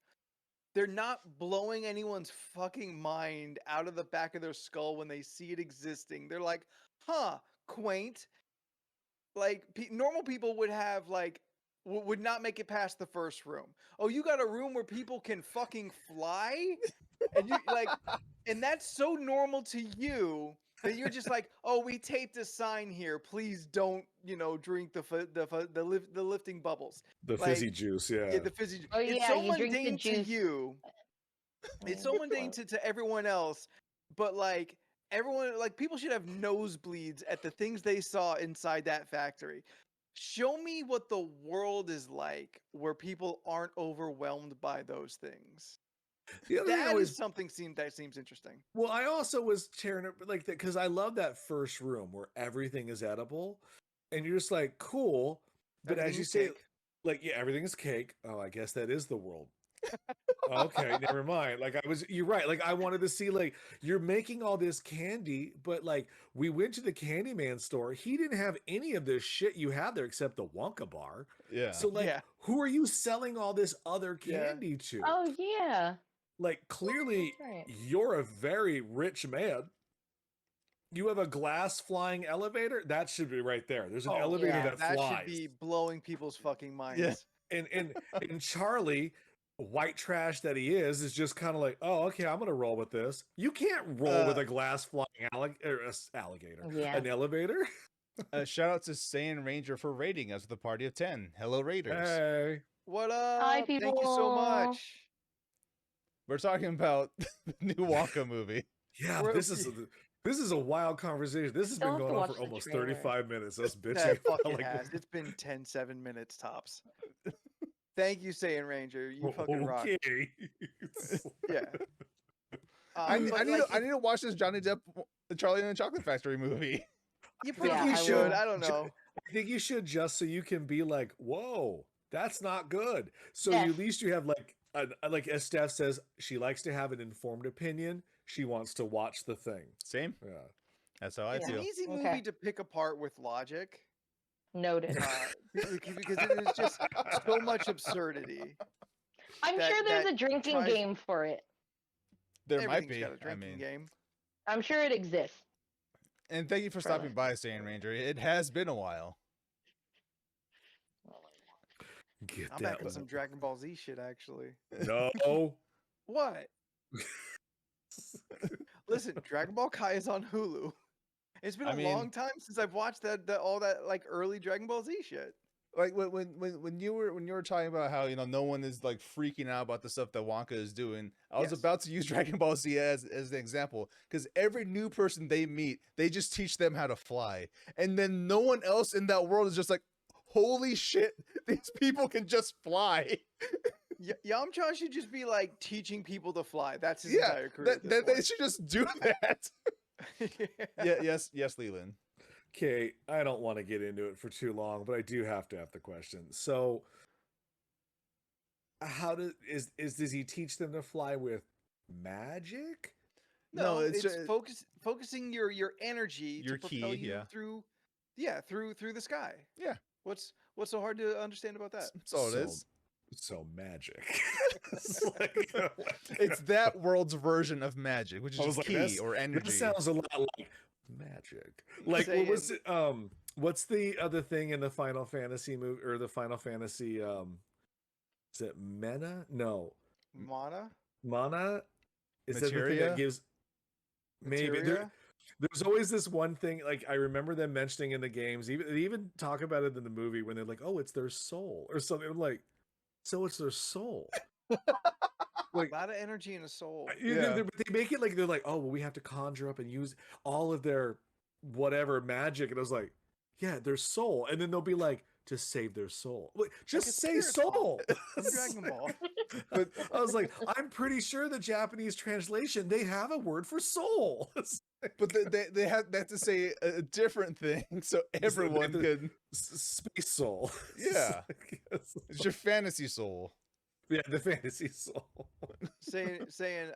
they're not blowing anyone's fucking mind out of the back of their skull when they see it existing. They're like, huh, quaint. Like normal people would have like would not make it past the first room. Oh, you got a room where people can fucking fly, and you like, and that's so normal to you that you're just like, oh, we taped a sign here. Please don't, drink the lifting bubbles. The Like, fizzy juice, yeah. Yeah, the fizzy. Oh, It's yeah, so you drink the mundane to juice. you. It's so mundane to everyone else, but like everyone, like people should have nosebleeds at the things they saw inside that factory. Show me what the world is like where people aren't overwhelmed by those things. The other thing I That was is something that seems interesting. Well, I also was tearing it like that because I love that first room where everything is edible, and you're just like, cool. But Everything as you is say, cake. like, yeah, everything is cake. Oh, I guess that is the world. Okay, never mind. Like you're right. Like I wanted to see, like, you're making all this candy, but like we went to the Candyman store. He didn't have any of this shit you have there except the Wonka bar. Yeah. So like, Yeah. who are you selling all this other Yeah. candy to? Oh yeah. Like clearly That's right. you're a very rich man. You have a glass flying elevator? That should be right there. There's an Oh, elevator yeah, that That flies. should be blowing people's fucking minds. Yeah. And Charlie, white trash that he is just kind of like, oh, okay, I'm gonna roll with this. You can't roll with a glass flying alligator, Yeah. an elevator. Shout out to Saiyan Ranger for rating us with a party of 10. Hello, Raiders. Hey, What up? Hi, Thank you so people. much. We're talking about the new Wonka movie. yeah, We're- this is a wild conversation. This has Still been have to going on watch for the almost trailer. 35 minutes. Us bitching. That about, fucking like, has. It's been 7 minutes tops. Thank you, Saiyan Ranger. You fucking rock. Okay. Yeah. I But, need like, I need to watch this Johnny Depp Charlie and the Chocolate Factory movie. you think probably you should. should. I don't know. I think you should, just so you can be like, whoa, that's not good. So Yes. at least you have like as Steph says, she likes to have an informed opinion. She wants to watch the thing. Same. Yeah. That's how I It's an feel. easy Okay. movie to pick apart with logic. Noted. Because it is just so much absurdity. I'm that- sure there's that a drinking tries- game for it. There might Everything's be. got a drinking game. I'm sure it exists. And thank you for Probably. stopping by, Saiyan Ranger. It has been a while. Get I'm that back on some Dragon Ball Z shit, actually. No. What? Listen, Dragon Ball Kai is on Hulu. It's been I a mean- long time since I've watched all that like early Dragon Ball Z shit. Like when you were talking about how no one is like freaking out about the stuff that Wonka is doing, I was Yes. about to use Dragon Ball Z as an example, because every new person they meet, they just teach them how to fly, and then no one else in that world is just like, holy shit, these people can just fly. Yamcha should just be like teaching people to fly. That's his Yeah, entire career. that they should just do that. Yeah. Yes, Leland. Okay, I don't want to get into it for too long, but I do have to have the question. So, how does he teach them to fly with magic? No, No, it's it's ju- focusing your energy Your to propel ki, you yeah. through the sky. Yeah. What's so hard to understand about that? That's all it is. So magic. It's like, It's that world's version of magic, which is I was just like, ki that's- or energy. This sounds a lot like magic. Like what was it? What's the other thing in the Final Fantasy movie or the Final Fantasy? Is it Mena? No, Mana? Mana. Is that the thing Materia? that gives? Maybe Materia? there's always this one thing. Like I remember them mentioning in the games. They even talk about it in the movie when they're like, "Oh, it's their soul" or something. I'm like, so it's their soul. A lot of energy and a soul. Yeah. They make it like they're like, oh, well, we have to conjure up and use all of their whatever magic, and I was like, yeah, their soul, and then they'll be like, to save their soul. Like, just a say spirit soul. From Dragon Ball. But I was like, I'm pretty sure the Japanese translation they have a word for soul. But they have to say a different thing so everyone the- can. Space soul. Yeah. It's your fantasy soul. Yeah, the fantasy soul. saying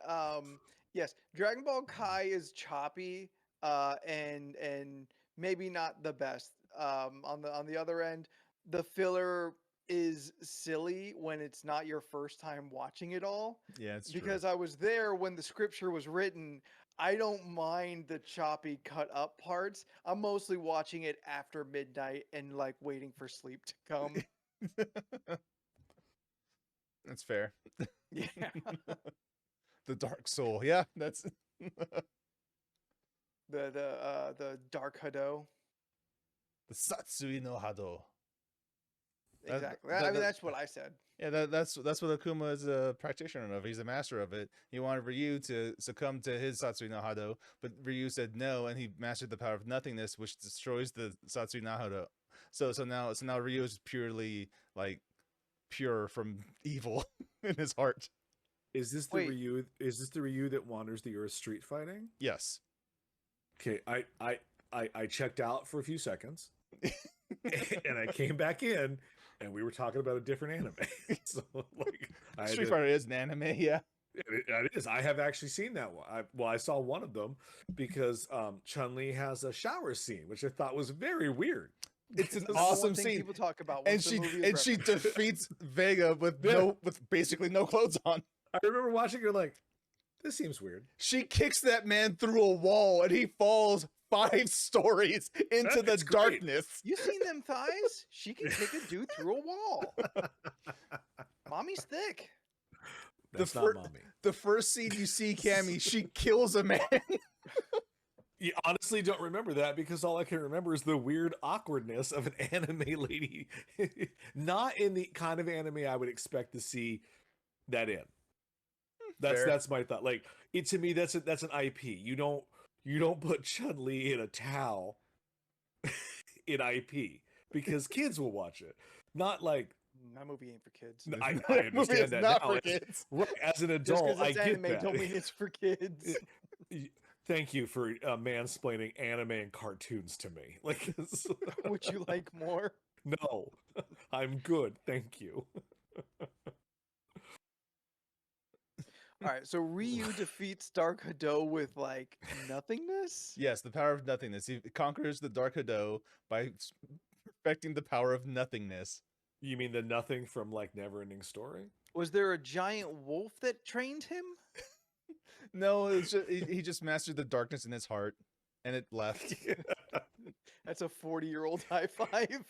yes, Dragon Ball Kai is choppy and maybe not the best. On the other end, the filler is silly when it's not your first time watching it all. Yeah, it's Because I was there when the scripture was written. I don't mind the choppy cut up parts. I'm mostly watching it after midnight and like waiting for sleep to come. true. That's fair. Yeah. The dark soul. Yeah, that's The Dark Hado. the Satsui no Hado. That- Exactly. that- I mean, that- that's what I said. Yeah, that's what Akuma is a practitioner of. He's a master of it. He wanted Ryu to succumb to his Satsui no Hado, but Ryu said no, and he mastered the power of nothingness, which destroys the Satsui no Hado. So now Ryu is purely like pure from evil in his heart. Is this the Wait. Ryu? Is this the Ryu that wanders the earth street fighting? Yes. Okay, I checked out for a few seconds, and I came back in, and we were talking about a different anime. So like, I had Street to- Fighter is an anime, yeah. It is. I have actually seen that one. I saw one of them because Chun-Li has a shower scene, which I thought was very weird. It's an That's the number one awesome thing scene. people talk about. And once the she movie is and she referenced. defeats Vega with Yeah. with basically no clothes on. I remember watching it like, this seems weird. She kicks that man through a wall and he falls 5 stories into the That's great. darkness. You seen them thighs? She can kick a dude through a wall. Mommy's thick. That's fir- not mommy. The first scene you see Cammy, she kills a man. You honestly don't remember that because all I can remember is the weird awkwardness of an anime lady. Not in the kind of anime I would expect to see that in. Fair. That's my thought. Like it to me, that's an IP. You don't put Chun-Li in a towel in IP because kids will watch it. Not like That movie ain't for kids. No, I That movie is understand that not now. for It's- kids. right, as an Just adult, because I it's get anime that. don't mean it's for kids. Thank you for mansplaining anime and cartoons to me. Like, Would you like more? no, I'm good. Thank you. All right, so Ryu defeats Dark Hado with like nothingness. Yes, the power of nothingness. He conquers the Dark Hado by perfecting the power of nothingness. You mean the nothing from like Neverending Story? Was there a giant wolf that trained him? No, it's just he just mastered the darkness in his heart, and it left. That's a 40-year-old high five.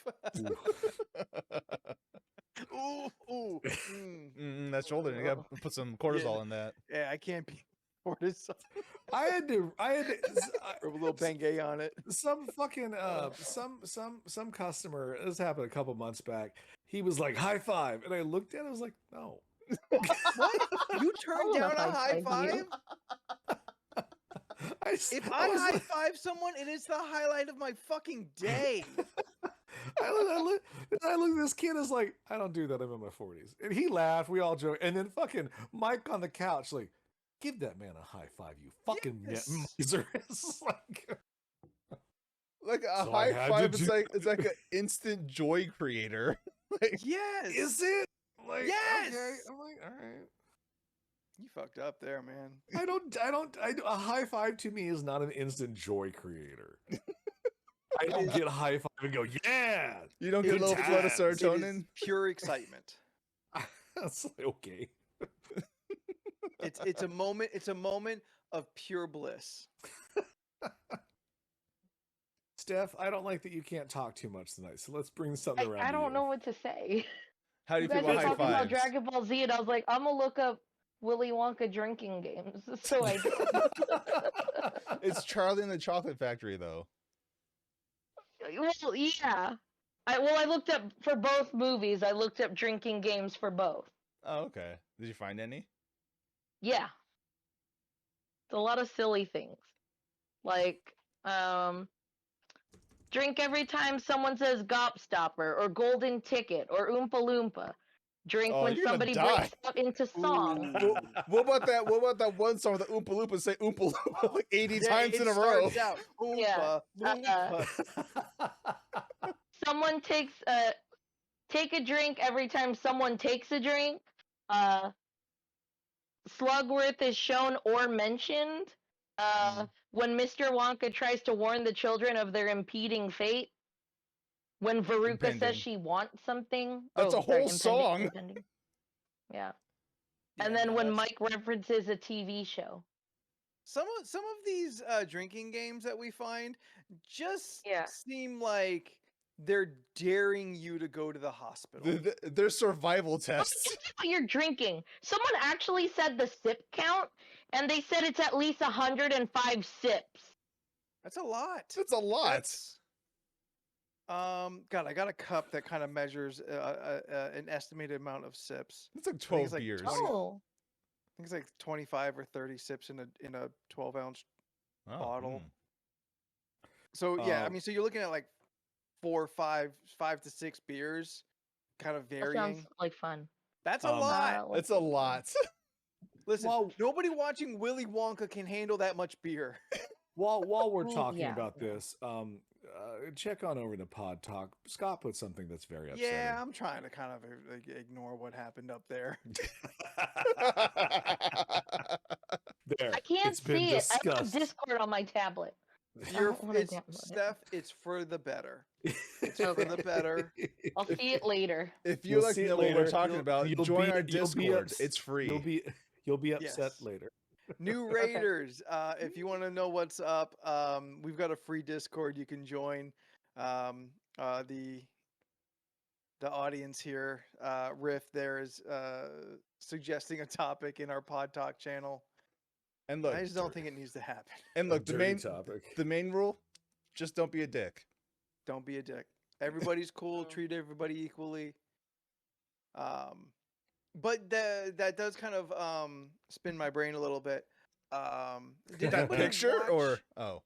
Ooh, ooh. That shoulder, you gotta put some cortisol in that. Yeah, I can't be cortisol. I had to Rub a little Bengay on it. some fucking some customer, this happened a couple months back, he was like high five, and I looked at it, I was like, no. What? You turned I down wanna a high high-five five? you. If I was high like- five someone, it is the highlight of my fucking day. I look at this kid is like, I don't do that, I'm in my 40s. And he laughed, we all joked, and then fucking Mike on the couch, like, give that man a high five, you fucking Yes. miser. It's Like a So I high had to five, do- it's like an instant joy creator. Like, Yes. is it? Like, Yes! okay. I'm like, all right. You fucked up there, man. A high five to me is not an instant joy creator. I don't get a high five and go, yeah. you don't get a Good little flood of times. It is serotonin. pure excitement. That's like, okay. It's a moment of pure bliss. Steph, I don't like that you can't talk too much tonight, so let's bring something around. I to don't you. know what to say. How do You you guys feel were about high talking about fives? Dragon Ball Z, and I was like, I'm gonna look up Willy Wonka drinking games. So I did. It's Charlie and the Chocolate Factory, though. Well, yeah. I looked up for both movies. I looked up drinking games for both. Oh, okay. Did you find any? Yeah. It's a lot of silly things. Like, drink every time someone says Gobstopper or Golden Ticket or Oompa Loompa. Drink Oh, when you're gonna somebody die. breaks out into song. Ooh. What about that? What about that one song with the Oompa Loompa say Oompa Loompa like 80 Yeah, times it in a row? starts out, Yeah. Oompa, Loompa. Someone take a drink every time someone takes a drink. Slugworth is shown or mentioned. When Mr. Wonka tries to warn the children of their impeding fate. When Veruca Impending. says she wants something. That's a whole impending, song. impending. Yeah. Yeah, And then no, when that's- Mike references a TV show. some of these drinking games that we find just Yeah. seem like they're daring you to go to the hospital. They're survival tests. Tell me what you're drinking. Someone actually said the sip count, and they said it's at least 105 sips. That's a lot. That's a lot. That's- God, I got a cup that kind of measures an estimated amount of sips. It's like think 12 it's like beers. 20. Oh. I think it's like 25 or 30 sips in a 12-ounce. Oh, bottle. So yeah, I mean, so you're looking at like 4, 5 to 6 beers, kind of That varying. sounds like fun. That's a Um, lot. It's a lot. Listen, Well- nobody watching Willy Wonka can handle that much beer. While we're Mm, talking yeah, about yeah. this, check on over to Pod Talk. Scott put something that's very upsetting. Yeah, I'm trying to kind of ignore what happened up there. There, I can't it's been see it. I have discussed. Discord on my tablet. You're, don't wanna it's download it. Steph. It's for the better. It's Okay. for the better. I'll see it later. If you You'll like see to it know what we're later. talking You'll- about, you'll join be- our you'll be Discord. ups- It's free. You'll be upset Yes. later. New Okay. Raiders. If you want to know what's up, we've got a free Discord you can join. The audience here, Riff, there is suggesting a topic in our Pod Talk channel. And look, I just don't think it needs to happen. and look, A dirty topic. the main rule, just don't be a dick. Don't be a dick. Everybody's cool. Treat everybody equally. But that does kind of spin my brain a little bit. Did That anybody picture or watch-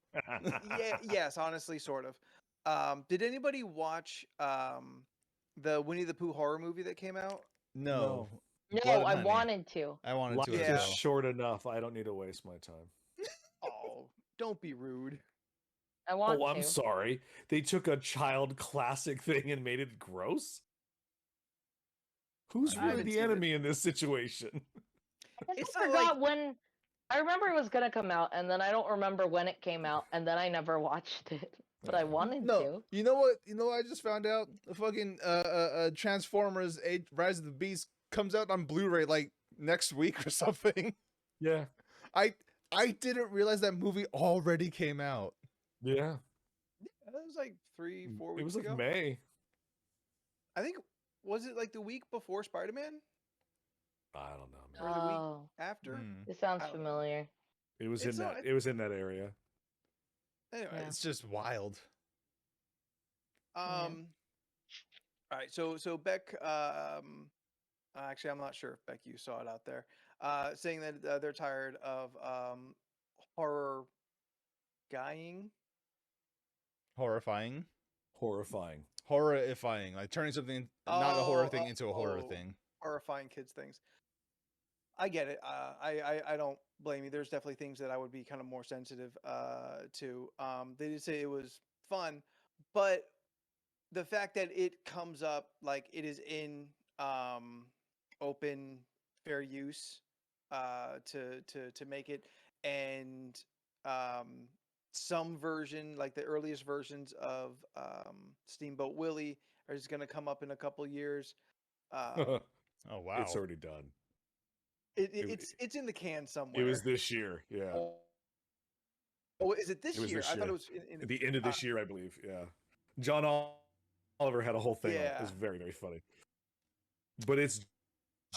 yes, honestly, sort of. Did anybody watch The Winnie the Pooh horror movie that came out? No. No, Blood and I Honey. wanted to. I wanted Life to as Yeah. is well. short enough. I don't need to waste my time. Oh, don't be rude. I want Oh, to. I'm sorry. They took a child classic thing and made it gross? Who's I really haven't the seen it. enemy in this situation? I It's just not forgot like- when. I remember it was gonna come out, and then I don't remember when it came out, and then I never watched it. But I wanted No, to. you know what? You know what I just found out? The fucking Transformers: Rise of the Beast comes out on Blu-ray like next week or something. Yeah. I didn't realize that movie already came out. Yeah. That was like 3-4 weeks It was like ago. May. I think, was it like the week before Spider-Man? I don't know, man. Or the week Oh, after? Hmm. this sounds I don't know. familiar. It was It's in not- that it was in that area. Anyway, Yeah. It's just wild. all right. So Beck, actually, I'm not sure if Beck, you saw it out there, saying that they're tired of horror guying. Horrifying. Horrifying. Horrifying. Like turning something not a horror thing into a horror thing. Horrifying kids things. I get it. I don't blame you. There's definitely things that I would be kind of more sensitive to. They did say it was fun, but the fact that it comes up like it is in open fair use to make it, and some version, like the earliest versions of Steamboat Willie, are just going to come up in a couple years. Oh wow. It's already done. It's in the can somewhere. It was this year. Yeah. Oh, is it this It was year? this I thought year. it was in At the end of this year, I believe. Yeah. John Oliver had a whole thing on it. It was Yeah. very, very funny. But it's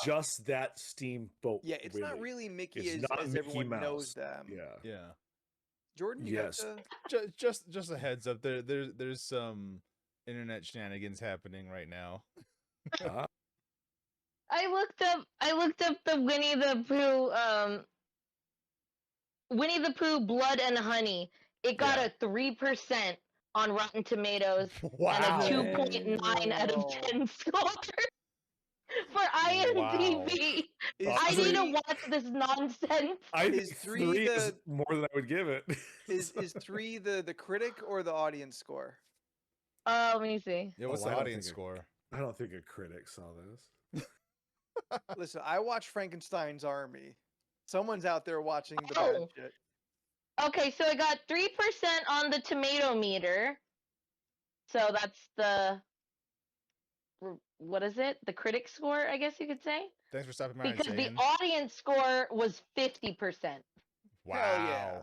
just that Steamboat. Yeah, it's not Willie. really Mickey It's as, not as Mickey everyone knows Mouse. them. Yeah. Yeah. Jordan, you Yes. got Just a heads up. There's some internet shenanigans happening right now. Ah, I looked up the Winnie the Pooh Blood and Honey. It got Yeah. a 3% on Rotten Tomatoes Wow. and a 2.9 out of Wow. 10 score for IMDb. Is I Honestly- need to watch this nonsense. I Is think three 3 is the- more than I would give it. is 3 the critic or the audience score? Let me see. Yeah, what's Oh, I the don't audience think score? I don't think a critic saw this. Listen, I watched Frankenstein's Army. Someone's out there watching the Oh. bad shit. Okay, so it got 3% on the tomato meter. So that's the what is it? The critic score, I guess you could say. Thanks for stopping by. Because the Insane. audience score was 50%. Wow. Hell yeah.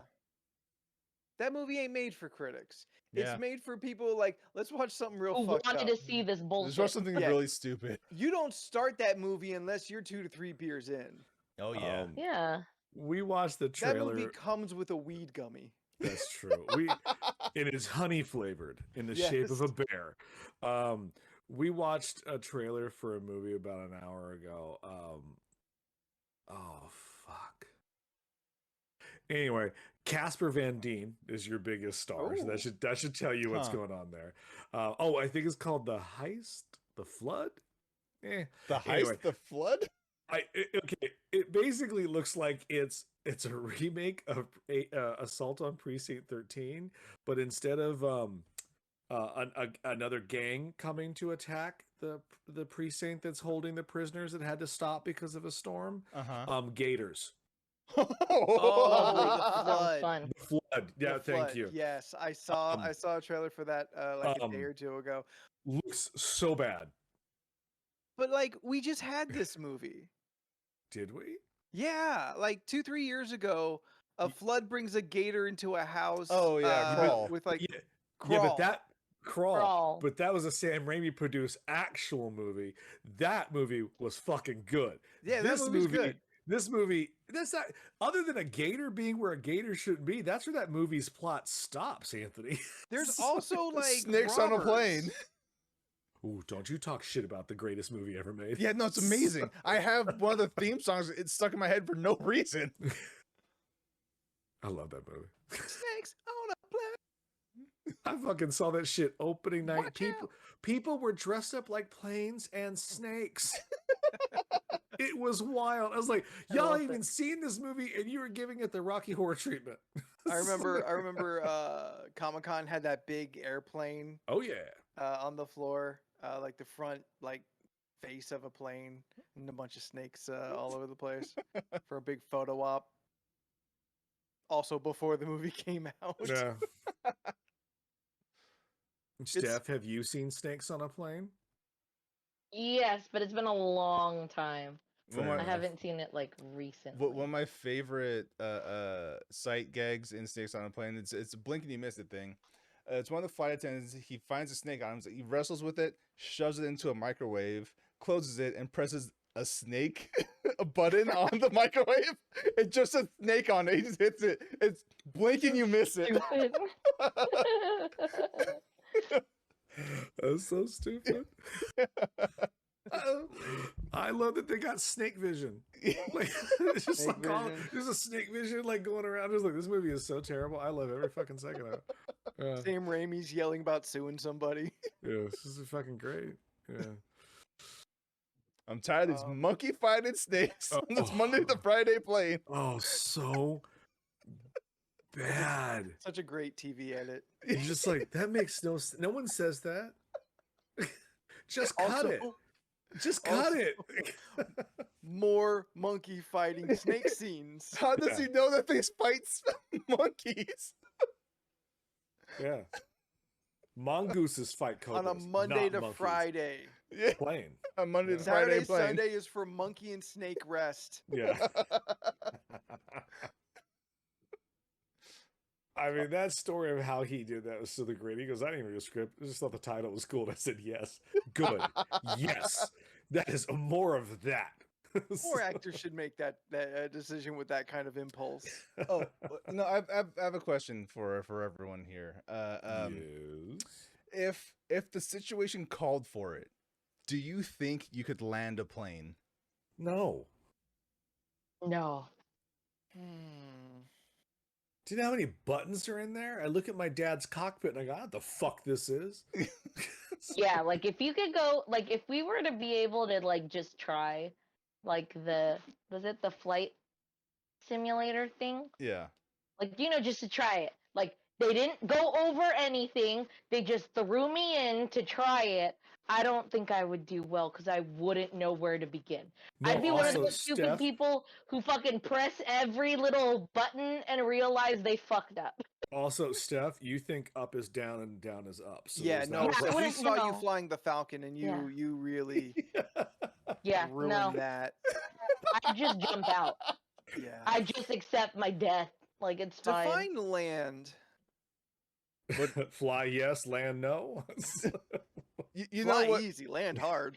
That movie ain't made for critics. Yeah. It's made for people like, let's watch something real Who fucked wanted up. to see this This bullshit? was something Yeah. really stupid. You don't start that movie unless you're 2 to 3 beers in. Oh yeah. Yeah. We watched the That trailer. movie comes with a weed gummy. That's true. It is honey flavored in the shape of a bear. We watched a trailer for a movie about an hour ago. Oh fuck. Anyway, Casper Van Dien is your biggest star, so Ooh. that should tell you what's Huh. going on there. I think it's called The Heist, The Flood. The heist, Anyway. the flood. Okay, it basically looks like it's a remake of Assault on Precinct 13, but instead of another gang coming to attack the precinct that's holding the prisoners that had to stop because of a storm, Uh gators. Oh, Lovely. the That sounds flood. fun. The flood. Yeah, The thank Flood. you. Yes, I saw a trailer for that like a day or two ago. Looks so bad. But like we just had this movie. Did we? Yeah, like 2-3 years ago, a flood brings a gator into a house. Oh, yeah, Crawl. with like Yeah, Crawl. yeah, but that Crawl. but that was a Sam Raimi produced actual movie. That movie was fucking good. Yeah, that movie's good. This movie, that's not other than a gator being where a gator shouldn't be. That's where that movie's plot stops, Anthony. There's also like Snakes on a plane. Ooh, don't you talk shit about the greatest movie ever made. Yeah, no, it's amazing. I have one of the theme songs. It's stuck in my head for no reason. I love that movie. Snakes on a plane. I fucking saw that shit opening night. Watch out. People were dressed up like planes and snakes. It was wild. I was like, I y'all love even it. seen this movie and you were giving it the Rocky Horror treatment. I remember Comic-Con had that big airplane Oh yeah. on the floor, like the front like face of a plane and a bunch of snakes all over the place for a big photo op. Also before the movie came out. Yeah. Steph, have you seen snakes on a plane? Yes, but it's been a long time. One of Fair my- I enough. haven't seen it like recently. One of my favorite sight gags in Snakes on a Plane. It's a blink and you miss it thing. It's one of the flight attendants. He finds a snake on him. He wrestles with it, shoves it into a microwave, closes it, and presses a snake a button on the microwave. It's just a snake on it. He just hits it. It's blink and you miss it. Stupid. That's so stupid. I love that they got snake vision. Like, it's just Snake like vision. there's a snake vision like going around. Just like this movie is so terrible. I love every fucking second of it. Yeah, Sam Raimi's yelling about suing somebody. yeah, this is fucking great. Yeah. I'm tired of these monkey fighting snakes on this Oh. Monday to Friday plane. Oh, so bad. Such a great TV edit. You're just like that makes no sense. No one says that. Just cut Also, it. Just cut also- it. More monkey fighting snake scenes. How does he know that they fight monkeys? Yeah. Mongooses fight cobras. On a Monday not to monkeys. Friday. Yeah, Plane. on Monday Yeah. to Friday Saturday, plane. Sunday is for monkey and snake rest. Yeah. I mean, that story of how he did that was so great. He goes, I didn't even read a script. I just thought the title was cool. And I said, yes. Good. Yes. That is more of that. More actors should make that decision with that kind of impulse. Oh no, I have a question for everyone here. Yes. If the situation called for it, do you think you could land a plane? No. No. Do you know how many buttons are in there? I look at my dad's cockpit and I go, what the fuck this is? Yeah, like if you could go, like if we were to be able to like just try, like was it the flight simulator thing? Yeah. Like, just to try it. Like they didn't go over anything. They just threw me in to try it. I don't think I would do well because I wouldn't know where to begin. No, I'd be one of also, those stupid Steph, people who fucking press every little button and realize they fucked up. Also, Steph, you think up is down and down is up. So Yeah, there's no. that. I We wouldn't saw you know. flying the Falcon, and Yeah. you really Yeah, ruined no. that. I just jump out. Yeah. I just accept my death. Like it's fine. Define land. Fly yes, land no. You Fly know what? easy, land hard.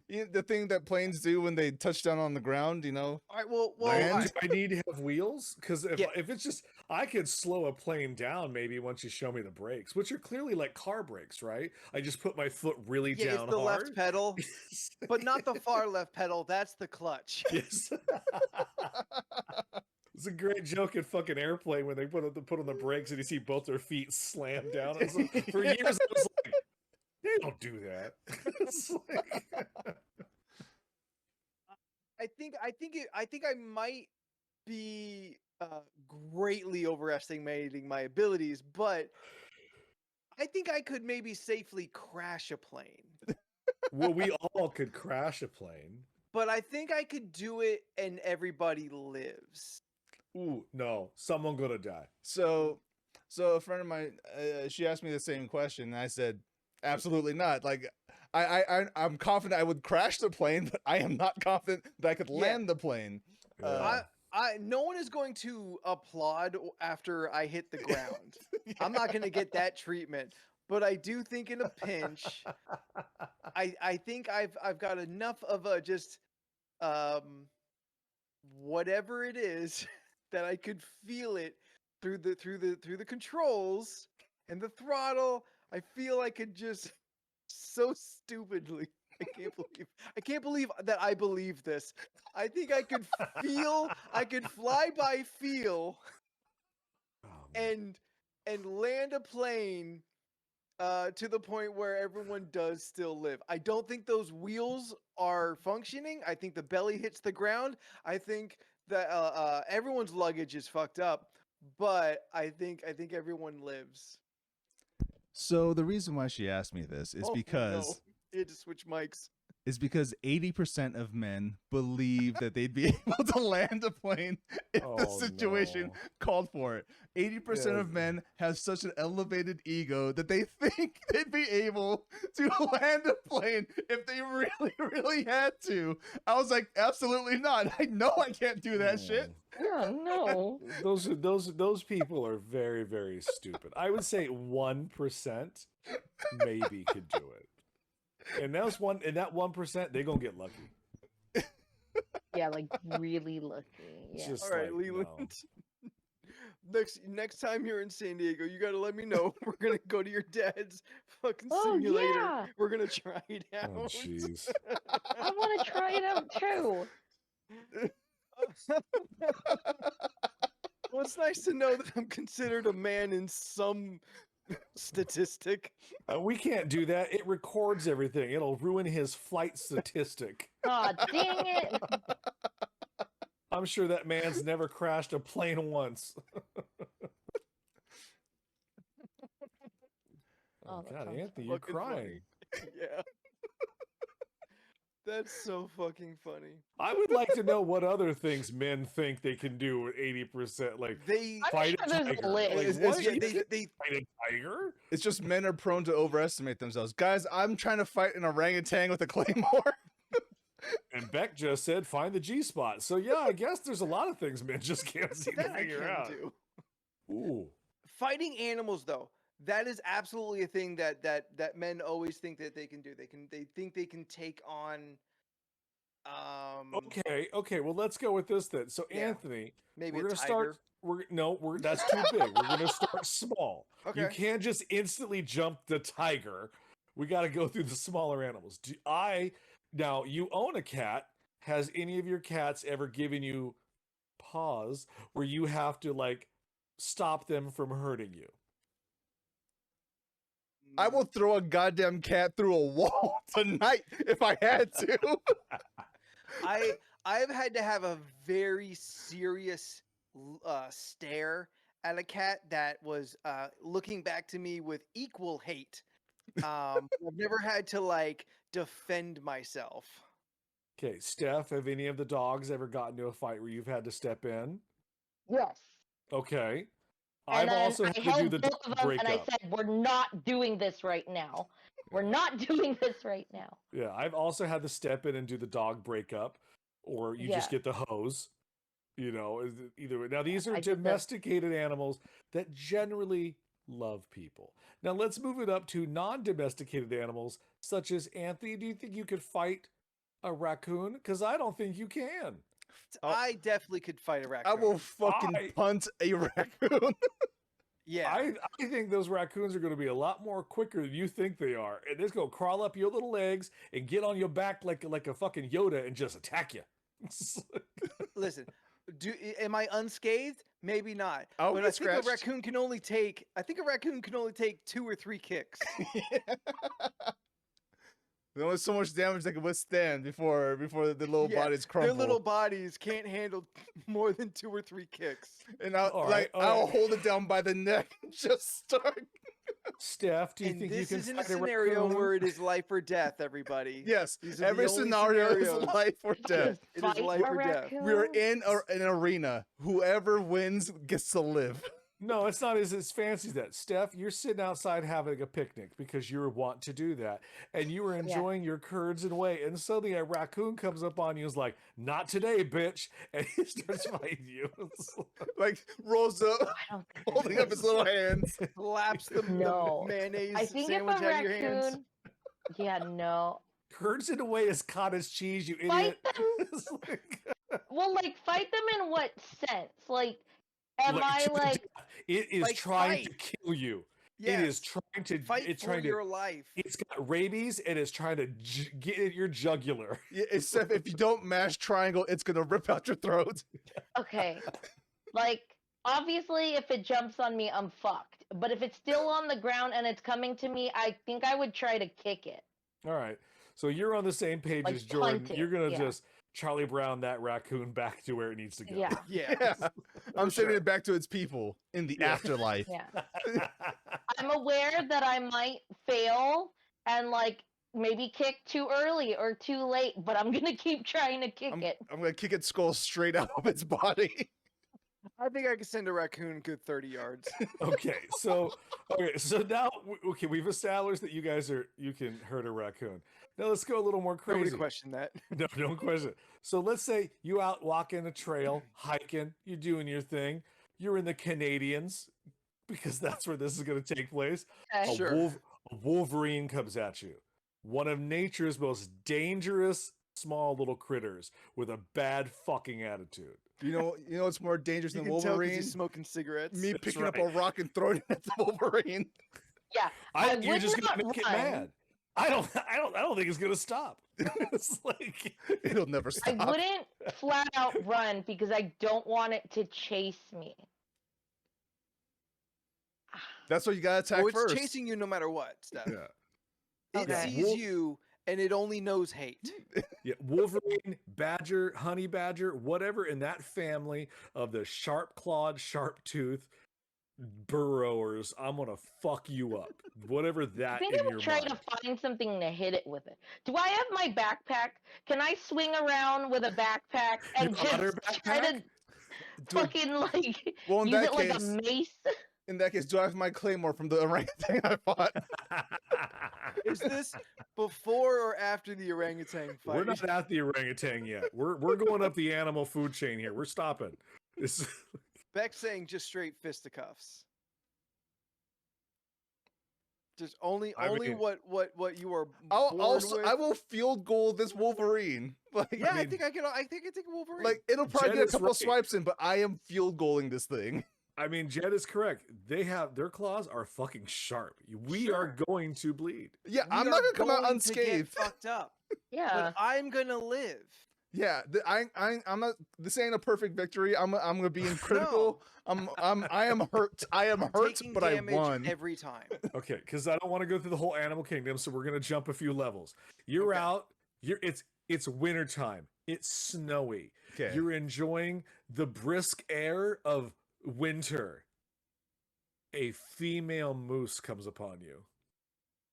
The thing that planes do when they touch down on the ground, All right. Well. Land? Do I need to have wheels? Because Yeah. if it's just, I could slow a plane down maybe once you show me the brakes, which are clearly like car brakes, right? I just put my foot really Yeah, down it's the hard. left pedal, but not the far left pedal. That's the clutch. Yes. It's a great joke in fucking Airplane when they put on the brakes and you see both their feet slam down. It's like, for years I was like, they don't do that. It's like- I think I might be greatly overestimating my abilities, but I think I could maybe safely crash a plane. well, we all could crash a plane. But I think I could do it and everybody lives. Ooh, no, someone gonna die. So a friend of mine, she asked me the same question, and I said, absolutely not. Like, I'm confident I would crash the plane, but I am not confident that I could Yeah. land the plane. Yeah. No one is going to applaud after I hit the ground. I'm not going to get that treatment, but I do think in a pinch, I think I've got enough of a just whatever it is that I could feel it through the controls and the throttle. I feel I could just so stupidly. I can't believe that I believe this. I think I could feel, I could fly by feel Oh, man. and land a plane to the point where everyone does still live. I don't think those wheels are functioning. I think the belly hits the ground. I think that everyone's luggage is fucked up, but I think everyone lives. So the reason why she asked me this is Oh, because no. You had to switch mics. 80% of men believe that they'd be able to land a plane if the Oh, situation no. called for it. 80% of Yes. men have such an elevated ego that they think they'd be able to land a plane if they really, really had to. I was like, absolutely not. I know I can't do that shit. Yeah, no. Those people are very, very stupid. I would say 1% maybe could do it. And that 1%, they're gonna get lucky. Yeah, like really lucky. Yeah. Just All right, like, Leland. Next time you're in San Diego, you gotta let me know. We're gonna go to your dad's fucking Oh, simulator. yeah. We're gonna try it out. Oh jeez. I want to try it out too. Well, it's nice to know that I'm considered a man in some statistic. We can't do that. It records everything. It'll ruin his flight statistic. Aw, dang it. I'm sure that man's never crashed a plane once. Oh, that God, sounds Anthony, you're Fucking crying. funny. Yeah. That's so fucking funny. I would like to know what other things men think they can do with 80%. Like They I'm fight sure a there's a tiger. list. Like, It's- what? yeah, You they can fight a tiger? It's just men are prone to overestimate themselves. Guys, I'm trying to fight an orangutan with a claymore. And Beck just said, find the G spot. So yeah, I guess there's a lot of things men just can't seem to that I figure can out. do. Ooh. Fighting animals, though, that is absolutely a thing that men always think that they can do. They think they can take on. Okay. Well, let's go with this then. So Yeah. Anthony, Maybe we're a gonna tiger. start. That's too big. We're gonna start small. You Okay. can't just instantly jump the tiger. We got to go through the smaller animals. Now you own a cat. Has any of your cats ever given you pause where you have to like stop them from hurting you? I will throw a goddamn cat through a wall tonight if I had to. I've had to have a very serious stare at a cat that was looking back to me with equal hate. I've never had to like defend myself. Okay, Steph, have any of the dogs ever gotten into a fight where you've had to step in? Yes. Okay. And I've then also I had to held do the both of dog them and I breakup. said, we're not doing this right now. We're not doing this right now. Yeah, I've also had to step in and do the dog breakup, or you just Yeah. get the hose. You know, either way. Now these are I did the- domesticated animals that generally love people. Now let's move it up to non-domesticated animals, such as Anthony. Do you think you could fight a raccoon? Because I don't think you can. Oh. I definitely could fight a I raccoon. will fucking punt a raccoon. Yeah. I think those raccoons are going to be a lot more quicker than you think they are, and they're just going to crawl up your little legs and get on your back like a fucking Yoda and just attack you. Listen, am I unscathed? Maybe not. I'll But get I think a scratched. raccoon can only take 2 or 3 kicks. There's only so much damage they can withstand before the little Yeah, bodies crumble. Their little bodies can't handle more than 2 or 3 kicks. And I'll All right, all I'll right. hold it down by the neck and just start. Steph, do you And think you this can is in a fight a scenario raccoon? where it is life or death, everybody. Yes, These are the every only scenario is scenarios. life or If I death. could It is fight life a or death. raccoon, We're in an arena. Whoever wins gets to live. No, it's not as fancy as that. Steph, you're sitting outside having a picnic because you were wont to do that. And you were enjoying your curds and whey. And suddenly a raccoon comes up on you and is like, not today, bitch. And he starts fighting you. Like rolls up, I don't think I holding could. up his little hands. Slaps the No. mayonnaise I think if sandwich a out of your hands. raccoon, yeah, no. Curds and whey is cottage cheese, you Fight idiot. them. It's like- Well, like fight them in what sense? Like, am I to the like? death. It is Like, trying fight. to kill you. Yes. It is trying to Fight it's for trying your to life. it's got rabies and it's trying to get at your jugular. Yeah, except if you don't mash triangle, it's gonna rip out your throat. Okay, like obviously, if it jumps on me, I'm fucked. But if it's still on the ground and it's coming to me, I think I would try to kick it. All right. So you're on the same page Like as Jordan. punt it, You're gonna yeah. just Charlie Brown that raccoon back to where it needs to go. Yeah. Yeah. I'm sending sure. it back to its people in the Yeah. afterlife. Yeah. I'm aware that I might fail and like maybe kick too early or too late, but I'm gonna keep trying to kick it. I'm gonna kick its skull straight out of its body. I think I could send a raccoon good 30 yards. Okay, so now we've established that you can hurt a raccoon. Now let's go a little more crazy. Nobody question that. No, don't question it. So let's say you out walking a trail, hiking, you're doing your thing, you're in the Canadians, because that's where this is going to take place. Okay. Sure. A wolverine comes at you, one of nature's most dangerous small little critters with a bad fucking attitude. You know what's more dangerous You than can tell 'cause Wolverine? he's smoking cigarettes. Me That's picking up right. a rock and throwing it at the Wolverine. Yeah. I You're would just not gonna make it run. mad. I don't think it's gonna stop. It's like It'll never I stop. wouldn't flat out run because I don't want it to chase me. That's what you gotta attack Oh, it's first. chasing you no matter what, Steph. yeah. It Okay. sees you and it only knows hate. Yeah, Wolverine, badger, honey badger, whatever in that family of the sharp-clawed, sharp-toothed burrowers, I'm gonna fuck you up. Whatever I that think in I would your try mind. to find something to hit it with it. Do I have my backpack? Can I swing around with a backpack and Your otter just try to Dude, fucking like well, in use that it like a case- mace? In that case, do I have my claymore from the orangutan I fought? Is this before or after the orangutan fight? We're not at the orangutan yet. We're going up the animal food chain here. We're stopping. This Beck's saying just straight fisticuffs. Just only I mean- what you are I'll born also with. I will field goal this Wolverine. Like, Yeah, I mean- think I can. I think I take Wolverine. like it'll probably Jed get a is couple right. swipes in, but I am field goaling this thing. I mean, Jed is correct. Their claws are fucking sharp. We are Sure. going to bleed. Yeah, We I'm are not gonna come out going to get unscathed. fucked up, Yeah. but I'm gonna live. Yeah, I'm not. This ain't a perfect victory. I'm gonna be in critical. I am hurt. I am hurt, Taking but I damage won. every time. Okay, because I don't want to go through the whole animal kingdom, so we're gonna jump a few levels. You're Okay. out. It's wintertime. It's snowy. Okay. You're enjoying the brisk air of winter. A female moose comes upon you.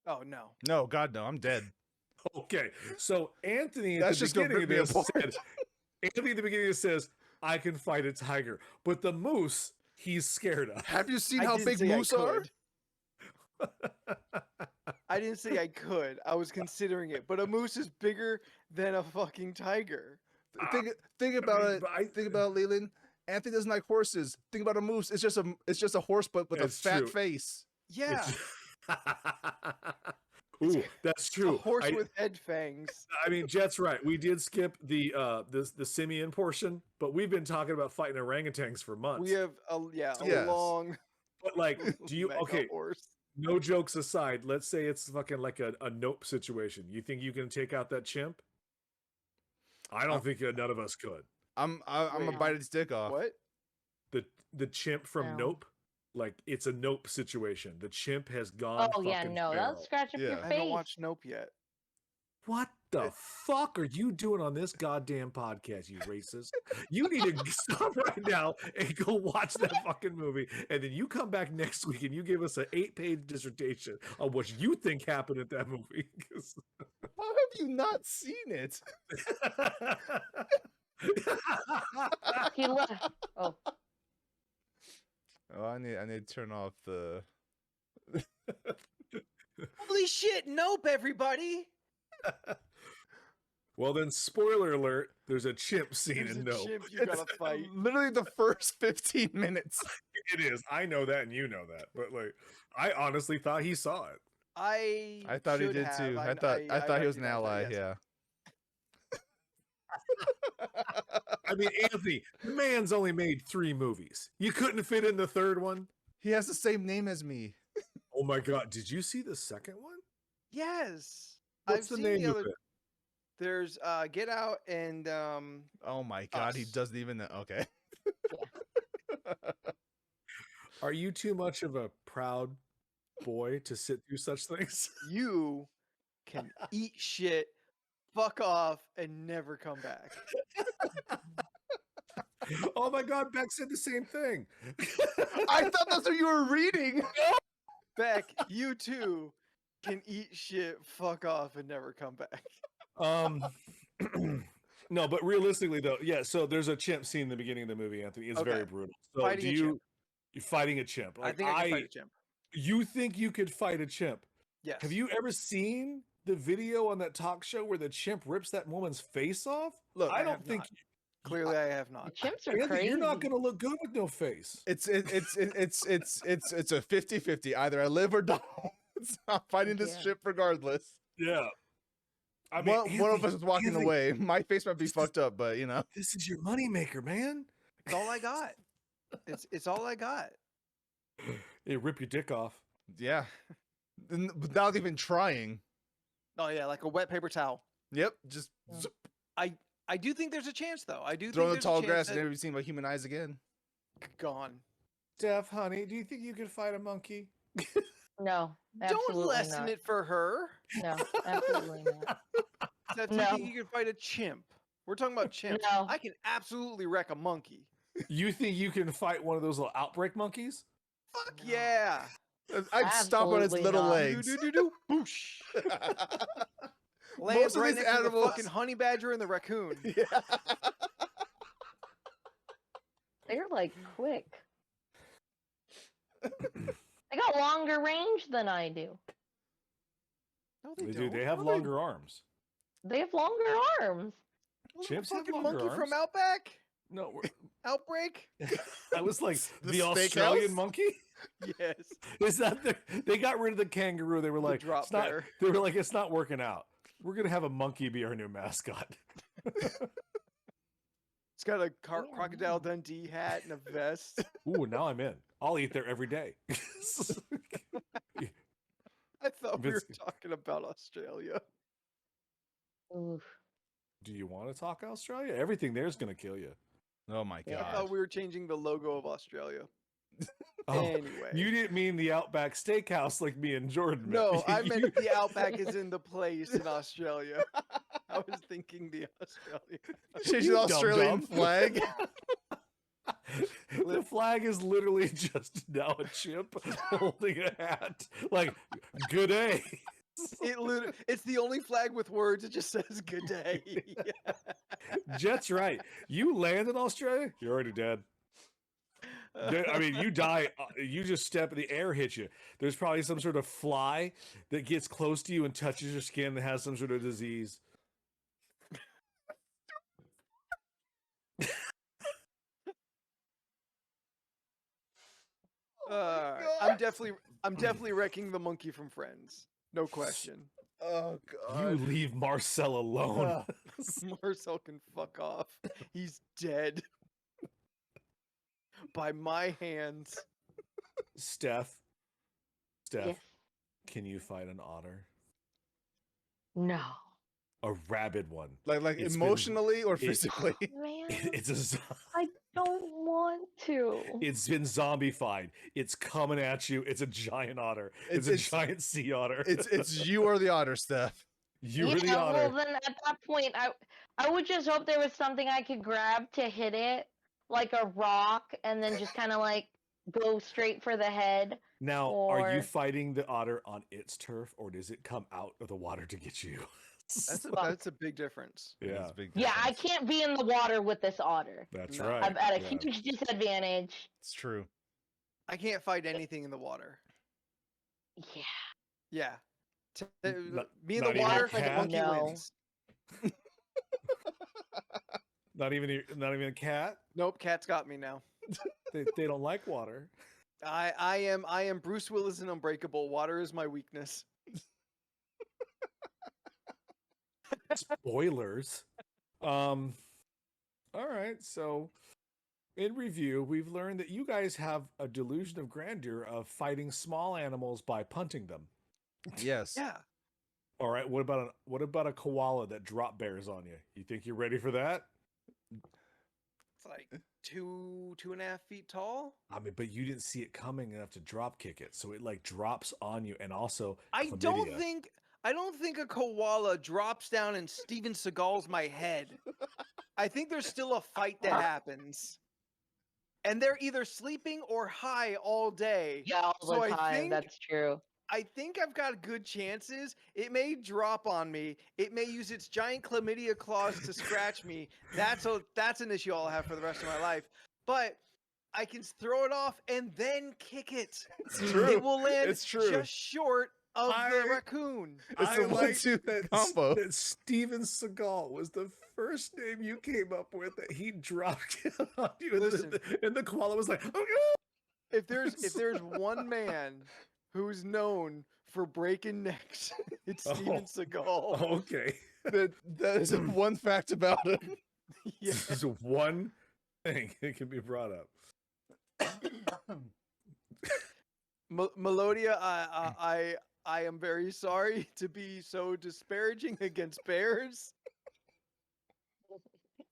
Oh no. No, God no, I'm dead. Okay, so Anthony at That's the just gonna beginning of rip me this apart. said, Anthony at the beginning says, "I can fight a tiger," but the moose he's scared of. Have you seen I how didn't big say I moose are? could. I didn't say I could. I was considering it, but a moose is bigger than a fucking tiger. Think about mean, it. but I- Think about it, Leland. Anthony doesn't like horses. Think about a moose. It's just a horse, but with It's a fat true. face. Yeah, Ooh, that's a true. horse with head fangs. I mean, Jet's right. We did skip the simian portion, but we've been talking about fighting orangutans for months. We have a Yes. long. But like, do you mega okay? horse. No jokes aside, let's say it's fucking like a nope situation. You think you can take out that chimp? I don't think none of us could. I'm gonna Wait. bite its dick off. What? The chimp from No. Nope, like it's a Nope situation. The chimp has gone. Oh yeah, fucking no, feral. that'll scratch up Yeah. your I face. haven't watched Nope yet. What the fuck are you doing on this goddamn podcast, you racist? You need to stop right now and go watch that fucking movie. And then you come back next week and you give us an 8-page dissertation on what you think happened at that movie. 'Cause- How have you not seen it? He left. Oh, Oh, I need to turn off the. Holy shit! Nope, everybody. Well, then, spoiler alert, there's a chimp scene There's in a Nope. chimp you gotta fight. Literally the first 15 minutes. It is. I know that and you know that. But, like, I honestly thought he saw it. I thought he should did have. too. I thought he was an recognize that, ally. yes. Yeah. I mean, Anthony, the man's only made 3 movies. You couldn't fit in the third one? He has the same name as me. Oh my God. Did you see the second one? Yes. What's I've the seen name the of other. it? There's Get Out and Oh my God, he Us. doesn't even know. Okay. Are you too much of a proud boy to sit through such things? You can eat shit, fuck off, and never come back. Oh my God, Beck said the same thing. I thought that's what you were reading. Beck, you too can eat shit, fuck off, and never come back. No, but realistically though, yeah. So there's a chimp scene in the beginning of the movie, Anthony. It's very Okay. brutal. So Fighting a chimp. you're fighting a chimp? I think I can fight a chimp. You think you could fight a chimp? Yes. Have you ever seen the video on that talk show where the chimp rips that woman's face off? Look, I I don't have think. not. Clearly, I have The not. chimps are Anthony, crazy. you're not going to look good with no face. It's a 50-50. Either I live or die. I'm fighting this Yeah. ship regardless. Yeah. I mean, One of Anthony, us is walking Anthony, away. My face might be fucked up, but you know. This is your moneymaker, man. It's all I got. It's all I got. It rip your dick off. Yeah. Without even trying. Oh yeah, like a wet paper towel. Yep. Just Yeah. I do think there's a chance though. I do throw in think the there's tall a chance grass that and never be seen by human eyes again. gone. Steph, honey, do you think you could fight a monkey? No, Don't absolutely lessen not. it for her. No, absolutely not. Steph, do you No. think you could fight a chimp? We're talking about chimps. No. I can absolutely wreck a monkey. You think you can fight one of those little outbreak monkeys? Fuck No. yeah. I'd stomp on its Absolutely little not. legs. Do boosh. Lands Most of right these next to the animals- fucking honey badger and the raccoon. Yeah. They're like quick. They got longer range than I do. No, They they do. don't. They have No, longer arms. They have longer arms. Look, Chimps the have fucking longer monkey from arms. Outback? No, Outbreak? I was like The the steakhouse? Australian monkey. Yes. Is that they got rid of the kangaroo? They were The like, drop it's not, bear. they were like, it's not working out. We're gonna have a monkey be our new mascot. It's got a Yeah, Crocodile Dundee hat and a vest. Ooh, now I'm in. I'll eat there every day. I thought we were Vince- talking about Australia. Oof. Do you want to talk Australia? Everything there's gonna kill you. Oh my Yeah. I god. thought we were changing the logo of Australia. Oh, Anyway. you didn't mean the Outback Steakhouse like me and Jordan. meant. No, I You- meant the Outback is in the place in Australia. I was thinking the Australia. Change You the Australian dum-dum. flag. The flag is literally just now a chimp holding a hat. Like, good day. It's the only flag with words. It just says "Good day." Jet's right. You land in Australia, you're already dead. I mean, you die. You just step in the air, hits you. There's probably some sort of fly that gets close to you and touches your skin that has some sort of disease. I'm definitely wrecking the monkey from Friends. No question. Oh You god. leave Marcel alone. Marcel can fuck off. He's dead. By my hands. Steph, Yes. can you fight an otter? No. A rabid one. Like It's been- emotionally or physically? Man, It's a. I don't want to. It's been zombified. It's coming at you. It's a giant otter. It's a It's- giant sea otter. It's you or the otter, Steph. you yeah, were the otter. well then at that point I would just hope there was something I could grab to hit it, like a rock, and then just kind of like go straight for the head. Now, are you or- fighting the otter on its turf, or does it come out of the water to get you? That's a big difference. yeah, That's a big Yeah, I difference. can't be in the water with this otter. that's No. right. I'm at a yeah. huge disadvantage. It's true. I can't fight anything in the water. Yeah. Yeah. Not- Me in not the even a water, cat? monkey No. wins. Not even a cat. Nope, cat's got me now. They don't like water. I am Bruce Willis in Unbreakable. Water is my weakness. Spoilers. All right. So, in review, we've learned that you guys have a delusion of grandeur of fighting small animals by punting them. Yes. Yeah. All right. What about a koala that drop bears on you? You think you're ready for that? It's like 2.5 feet tall. I mean, but you didn't see it coming enough to drop kick it, so it like drops on you, and also I chlamydia. don't think a koala drops down and Steven Seagal's my head. I think there's still a fight that happens. And they're either sleeping or high all day. Yeah, all So the time. That's true. I think I've got good chances. It may drop on me. It may use its giant chlamydia claws to scratch me. That's an issue I'll have for the rest of my life. But I can throw it off and then kick it. It's true. It will land It's true. just short of the raccoon. It's the like 1-2 combo. that Steven Seagal was the first name you came up with that he dropped it on you. Listen. And the koala was like, oh, If there's one man who's known for breaking necks, it's Steven Seagal. okay. That is one fact about him. Yeah. This is one thing that can be brought up. Melodia, I am very sorry to be so disparaging against bears,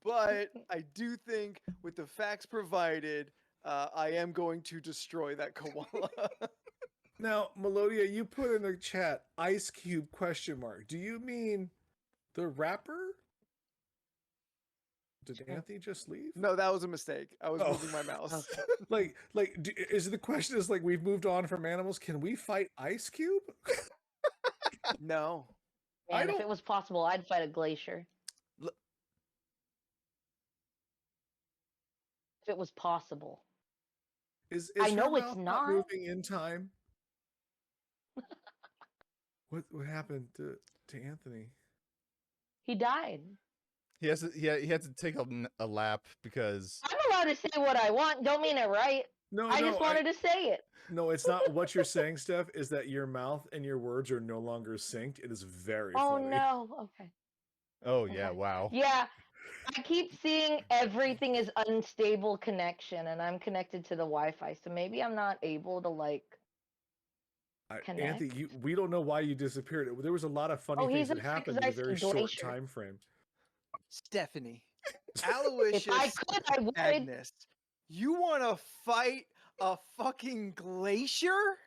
but I do think with the facts provided, I am going to destroy that koala. Now, Melodia, you put in the chat Ice Cube ? Do you mean the rapper? Did Anthony just leave? No, that was a mistake. I was Oh. moving my mouse. Is the question is like we've moved on from animals? Can we fight Ice Cube? No. And if don't- it was possible, I'd fight a glacier. L- If it was possible. Is I her know it's mouth not. moving in time. What happened to Anthony? He died. He had to take a lap because I'm allowed to say what I want. Don't mean it right. No, I just wanted to say it. No, it's not what you're saying, Steph. Is that your mouth and your words are no longer synced? It is very Oh funny. no. Okay. oh yeah, Okay. wow. Yeah. I keep seeing everything is unstable connection, and I'm connected to the Wi-Fi, so maybe I'm not able to like. Anthony, we don't know why you disappeared. There was a lot of funny Oh, things he's that upset 'cause happened in I a very said short glacier. time frame. Stephanie, If I Aloysius could, I would. Agnes, you want to fight a fucking glacier?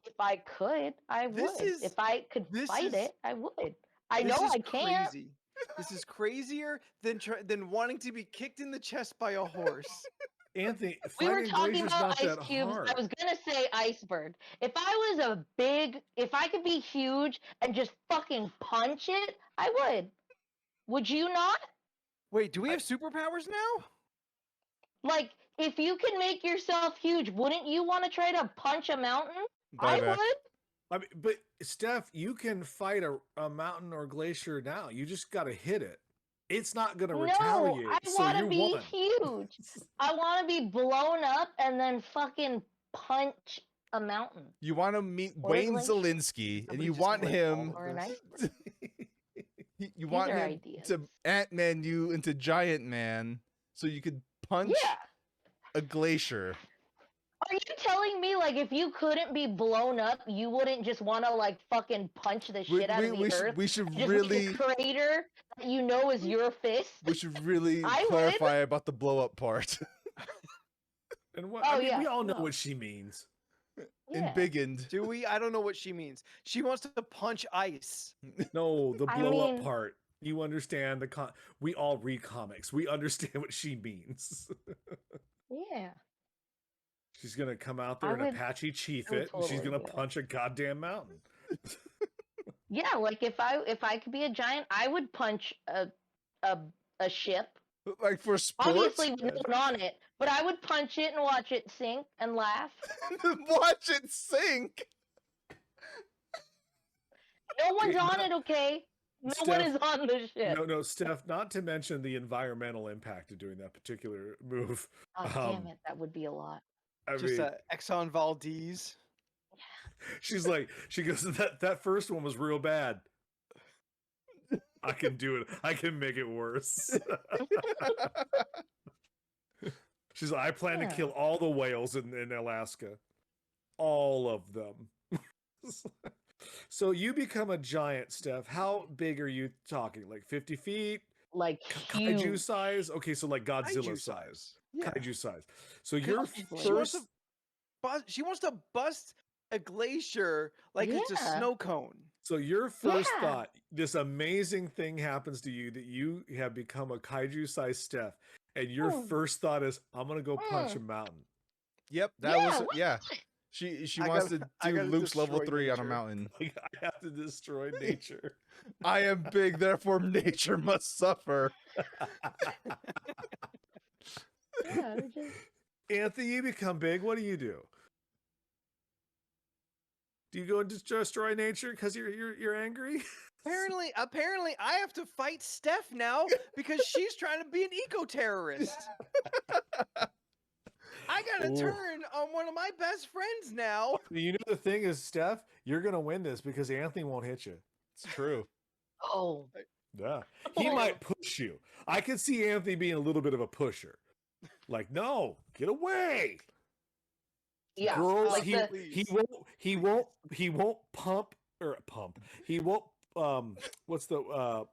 If I could, I This would. is- If I could this fight is- it, I would. I This know is I can't. Crazy. This is crazier than wanting to be kicked in the chest by a horse. Anthony, We were fighting talking glacier's about not ice that cubes. hard. I was gonna say iceberg. If I was if I could be huge and just fucking punch it, I would. Would you not? Wait, do we have superpowers now? Like, if you can make yourself huge, wouldn't you want to try to punch a mountain? I Buyback. would. I mean, but Steph, you can fight a mountain or glacier now. You just got to hit it. It's not going to No, retaliate. I so want you to be won. huge. I want to be blown up and then fucking punch a mountain You want to meet Or Wayne like- Zelensky, and Somebody you just want clicked him. all of or an this. iceberg. You These want are him ideas. to Ant-Man you into Giant Man, so you could punch Yeah. a glacier. Are you telling me, like, if you couldn't be blown up, you wouldn't just want to, like, fucking punch the shit out of the earth? we should Just really make a crater that you know is your fist? we should really I would. clarify about the blow up part. And what? Oh, I mean, yeah, we all know no. what she means. In Yeah. Bigend. Do we? I don't know what she means. She wants to punch ice. No, the I blow up mean- part. You understand the we all read comics. We understand what she means. Yeah. She's gonna come out there I and would- Apache chief I would it, and she's totally gonna do it. punch a goddamn mountain. Yeah, like, if I could be a giant, I would punch a ship. Like for sports. Obviously, with no one on it, but I would punch it and watch it sink and laugh. Watch it sink. No one's Okay, on not- it, okay? No one Steph, is on the ship. No, Steph. Not to mention the environmental impact of doing that particular move. Oh, damn um, it, that would be a lot. I Just mean, Exxon Valdez. she's like, she goes, that first one was real bad. I can do it. I can make it worse. She's like, I plan to Yeah. kill all the whales in Alaska. All of them. So you become a giant, Steph. How big are you talking? Like 50 feet? like Kaiju huge. size? Okay, so like Godzilla Kaiju size. Yeah. Kaiju size. So 'Cause your she wants first to she wants to bust a glacier like it's a Yeah. snow cone. So your first Yeah. thought, this amazing thing happens to you that you have become a kaiju-sized Steph, and your Mm. first thought is, I'm gonna go punch Mm. a mountain. Yep, that Yeah, was why yeah. not? She I wants gotta- to I do gotta Luke's level destroy 3 on a nature. mountain. Like, I have to destroy nature. I am big, therefore nature must suffer. Yeah, just Anthony, you become big. What do you do? Do you go and just destroy nature because you're angry? Apparently, I have to fight Steph now because she's trying to be an eco-terrorist. I gotta Ooh. turn on one of my best friends now. You know the thing is, Steph, you're gonna win this because Anthony won't hit you. It's true. oh. Yeah, he Oh. might push you. I could see Anthony being a little bit of a pusher. Like, no, get away. Yeah, Girls, like he the- he won't pump. He won't what's the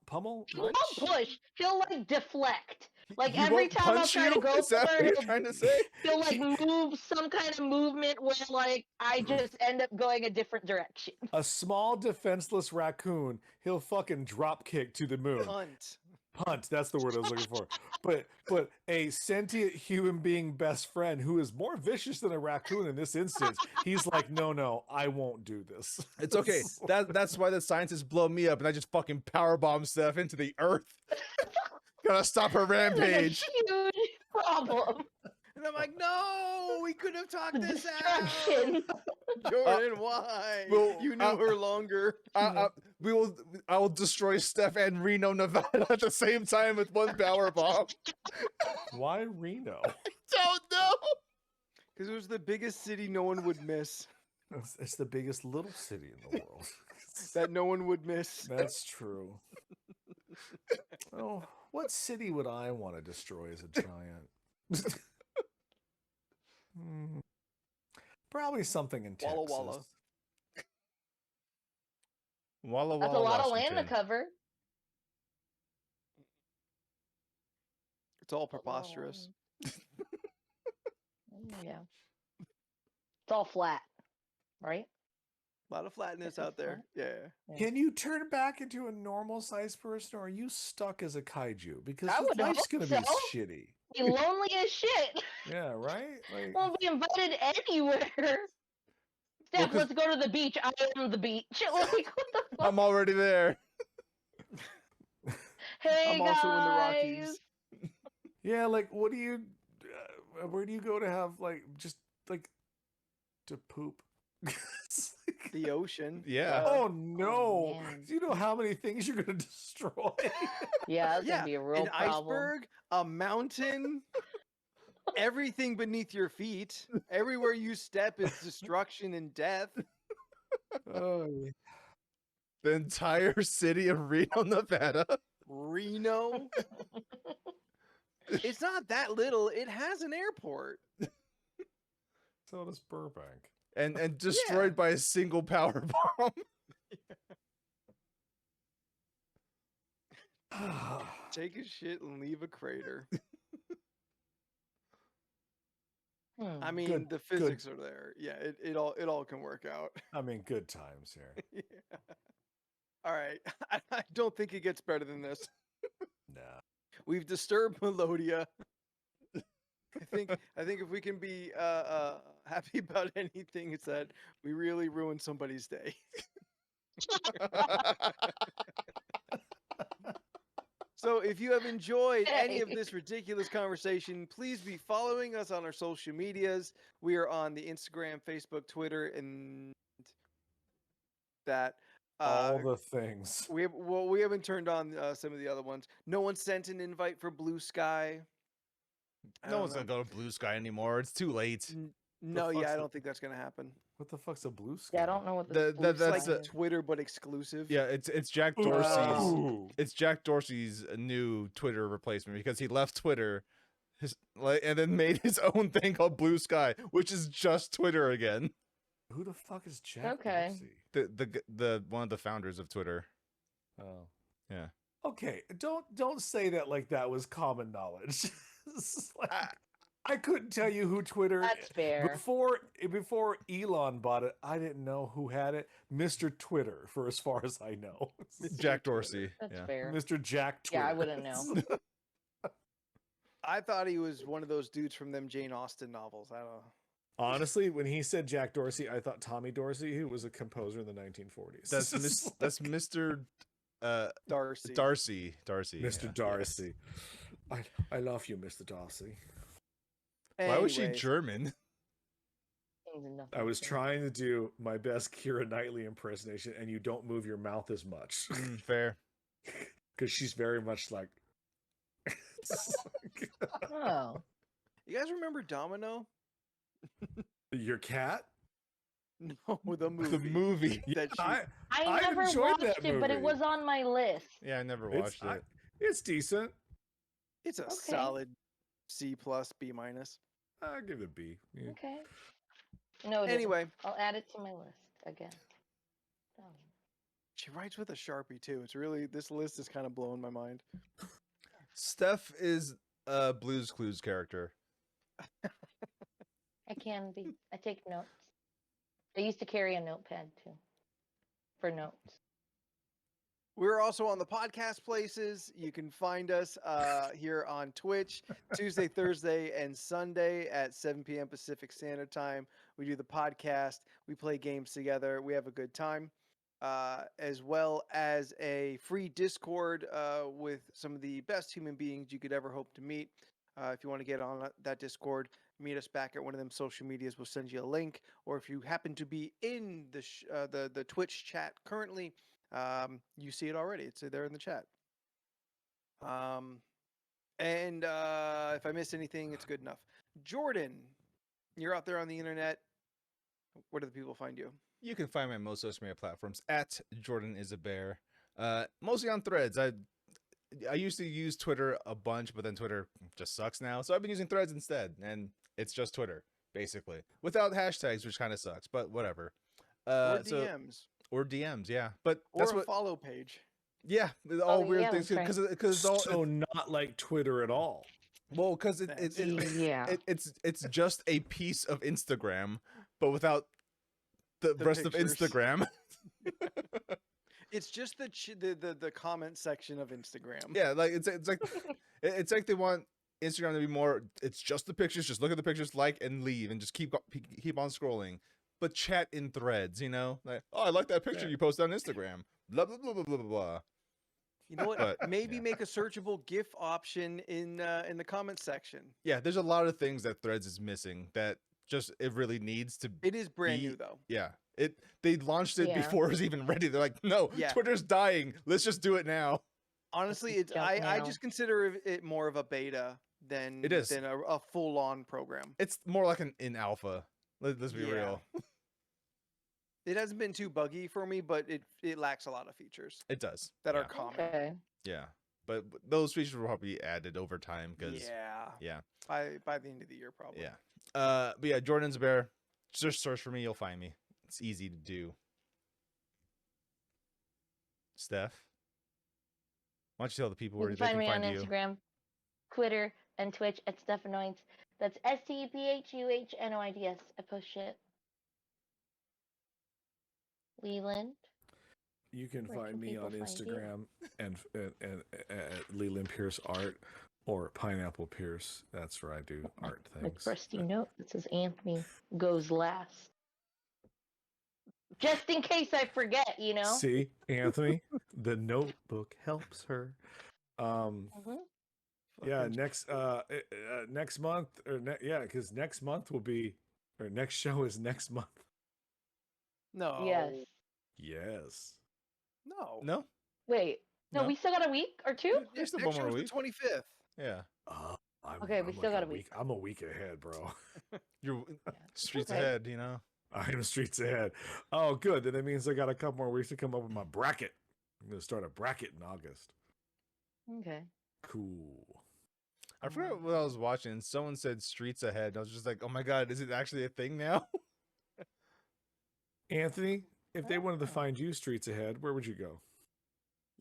pummel? he won't push. He'll like deflect. Like He every won't time I'll punch try you? to go Is that for what her, you're trying to say? he'll like move some kind of movement where like I just end up going a different direction. A small defenseless raccoon, he'll fucking drop kick to the moon. Punt, that's the word I was looking for. But a sentient human being best friend who is more vicious than a raccoon in this instance, he's like, no, I won't do this. It's okay. That's why the scientists blow me up and I just fucking powerbomb stuff into the earth. Gotta stop her rampage. Like a huge problem. And I'm like, no, we could have talked this Distraction. out. Jordan, why? well, You knew her longer. I will destroy Steph and Reno, Nevada at the same time with one power bomb. Why Reno? Don't know. Because it was the biggest city no one would miss. It's the biggest little city in the world. That no one would miss. That's true. Oh, what city would I want to destroy as a giant? Probably something in Texas. Walla Walla. Walla That's a Walla, lot of land to Washington. cover. It's all preposterous. Yeah. It's all flat, right? A lot of flatness It's out there. flat. Yeah. Can you turn back into a normal sized person, or are you stuck as a kaiju? Because I would life's hope gonna so. be shitty. Be lonely as shit. Yeah, right? Like, Won't be invited anywhere. Steph, 'cause- let's go to the beach. I am the beach. Like, what the fuck? I'm already there. Hey, I'm also in the guys. Rockies. yeah, like what do you where do you go to have like just like to poop? It's like- The ocean. Yeah. oh no. man. Do you know how many things you're gonna destroy? Yeah, that's Yeah, gonna be a real an problem. iceberg, a mountain, everything beneath your feet. Everywhere you step is destruction and death. Oh, The entire city of Reno, Nevada. Reno. It's not that little. It has an airport. so does Burbank. And destroyed by a single power bomb. Take a shit and leave a crater. I mean, Good- the physics are there. Yeah, it all can work out. I mean, good times here. Yeah. All right. I don't think it gets better than this. Nah. We've disturbed Melodia. I think if we can be happy about anything, it's that we really ruined somebody's day. So if you have enjoyed any of this ridiculous conversation, please be following us on our social medias. We are on the Instagram, Facebook, Twitter, and that. All the things. We haven't turned on some of the other ones. No one sent an invite for Blue Sky. I No don't one's know. gonna go to Blue Sky anymore. It's too late. No, fuck's yeah, I the- don't think that's gonna happen. What the fuck's a blue sky? Yeah, I don't know what The- the that- blue that's sky Like is. Twitter, but exclusive. Yeah, it's Jack Dorsey's. Ooh. It's Jack Dorsey's new Twitter replacement because he left Twitter, and then made his own thing called Blue Sky, which is just Twitter again. Who the fuck is Jack Okay. Dorsey? The one of the founders of Twitter. Oh. Yeah. Okay, don't say that like that was common knowledge. It's like, I couldn't tell you who Twitter That's fair. before Elon bought it. I didn't know who had it. Mr. Twitter, for as far as I know. Jack Dorsey. That's Yeah. fair. Mr. Jack Twitter. Yeah, I wouldn't know. I thought he was one of those dudes from them Jane Austen novels. I don't know. Honestly, when he said Jack Dorsey, I thought Tommy Dorsey, who was a composer in the 1940s. That's Mr. Darcy. Darcy. Mr. Yeah. Darcy. I love you, Mr. Darcy. Why was she Anyways, German? I was trying to do my best Keira Knightley impersonation, and you don't move your mouth as much. Fair. Because she's very much like... Oh. You guys remember Domino? Your cat? No, the movie. The movie. That she, I never enjoyed watched that it, but it movie. was on my list. Yeah, I never watched it. It's decent. it's a Okay. solid C plus, B minus. I'll give it a B. Yeah. Okay. No, Anyway, I'll add it to my list again. Oh. she writes with a Sharpie too. It's really, this list is kind of blowing my mind. Steph is a Blue's Clues character. I can be. I take notes. I used to carry a notepad too for notes. We're also on the podcast places. You can find us here on Twitch Tuesday, Thursday, and Sunday at 7 p.m. Pacific Standard Time. We do the podcast. We play games together. We have a good time, as well as a free Discord with some of the best human beings you could ever hope to meet. If you want to get on that Discord, meet us back at one of them social medias. We'll send you a link. Or if you happen to be in the Twitch chat currently, you see it already. It's there in the chat. And if I missed anything, it's good enough. Jordan, you're out there on the internet. Where do the people find you? You can find me on most social media platforms at Jordan is a Bear. Mostly on Threads. I used to use Twitter a bunch, but then Twitter just sucks now. So I've been using Threads instead, and it's just Twitter basically without hashtags, which kind of sucks, but whatever. Or DMs. Or DMs, yeah. But Or that's a what. follow page. Yeah, all weird yeah, things that's right. because it's all So not like Twitter at all. well because Yeah. it's just a piece of Instagram, but without the rest pictures. of Instagram. It's just the comment section of Instagram. Yeah, like it's like they want Instagram to be more. It's just the pictures. Just look at the pictures, like and leave, and just keep on scrolling. But chat in Threads, you know, like oh, I like that picture you posted on Instagram. Blah blah blah blah blah blah. You know what? But, Maybe yeah. make a searchable GIF option in the comment section. Yeah, there's a lot of things that Threads is missing that just it really needs to. It is brand be- new though. Yeah, they launched it Yeah. before it was even ready. They're like, no, Yeah. Twitter's dying. Let's just do it now. Honestly, it's Jump I now. just consider it more of a beta than It is. than a full on program. It's more like an in alpha. Let's be Yeah. real. It hasn't been too buggy for me, but it lacks a lot of features It does. that yeah. are common. Okay. Yeah, but those features will probably be added over time because Yeah. yeah. By the end of the year, probably. Yeah. But yeah, Jordan's a Bear. Just search for me, you'll find me. It's easy to do. Steph, why don't you tell the people You where can they find can me on find you? Instagram, Twitter, and Twitch at Stephanoids. That's STEPHUHNOIDS. I post shit. Leland. You can Where find can me people on find you? Instagram and at Leland Pierce Art or Pineapple Pierce. That's where I do art Like things. rusty note that says Anthony goes last. Just in case I forget, you know? See, Anthony, the notebook helps her. Mhm. Yeah, Fucking- next month because next month will be or next show is next month. No. Yes. Yes. No. No? Wait. No, No. we still got a week or two? Yeah, There's still next one more show's the week. 25th. Yeah. Okay, we still like got a week. I'm a week ahead, bro. You're streets okay. ahead, you know? I am streets ahead. Oh, good. Then that means I got a couple more weeks to come up with my bracket. I'm gonna start a bracket in August. Okay. Cool. I forgot what I was watching. Someone said streets ahead. I was just like, oh my God, is it actually a thing now? Anthony, if they wanted to find you streets ahead, where would you go?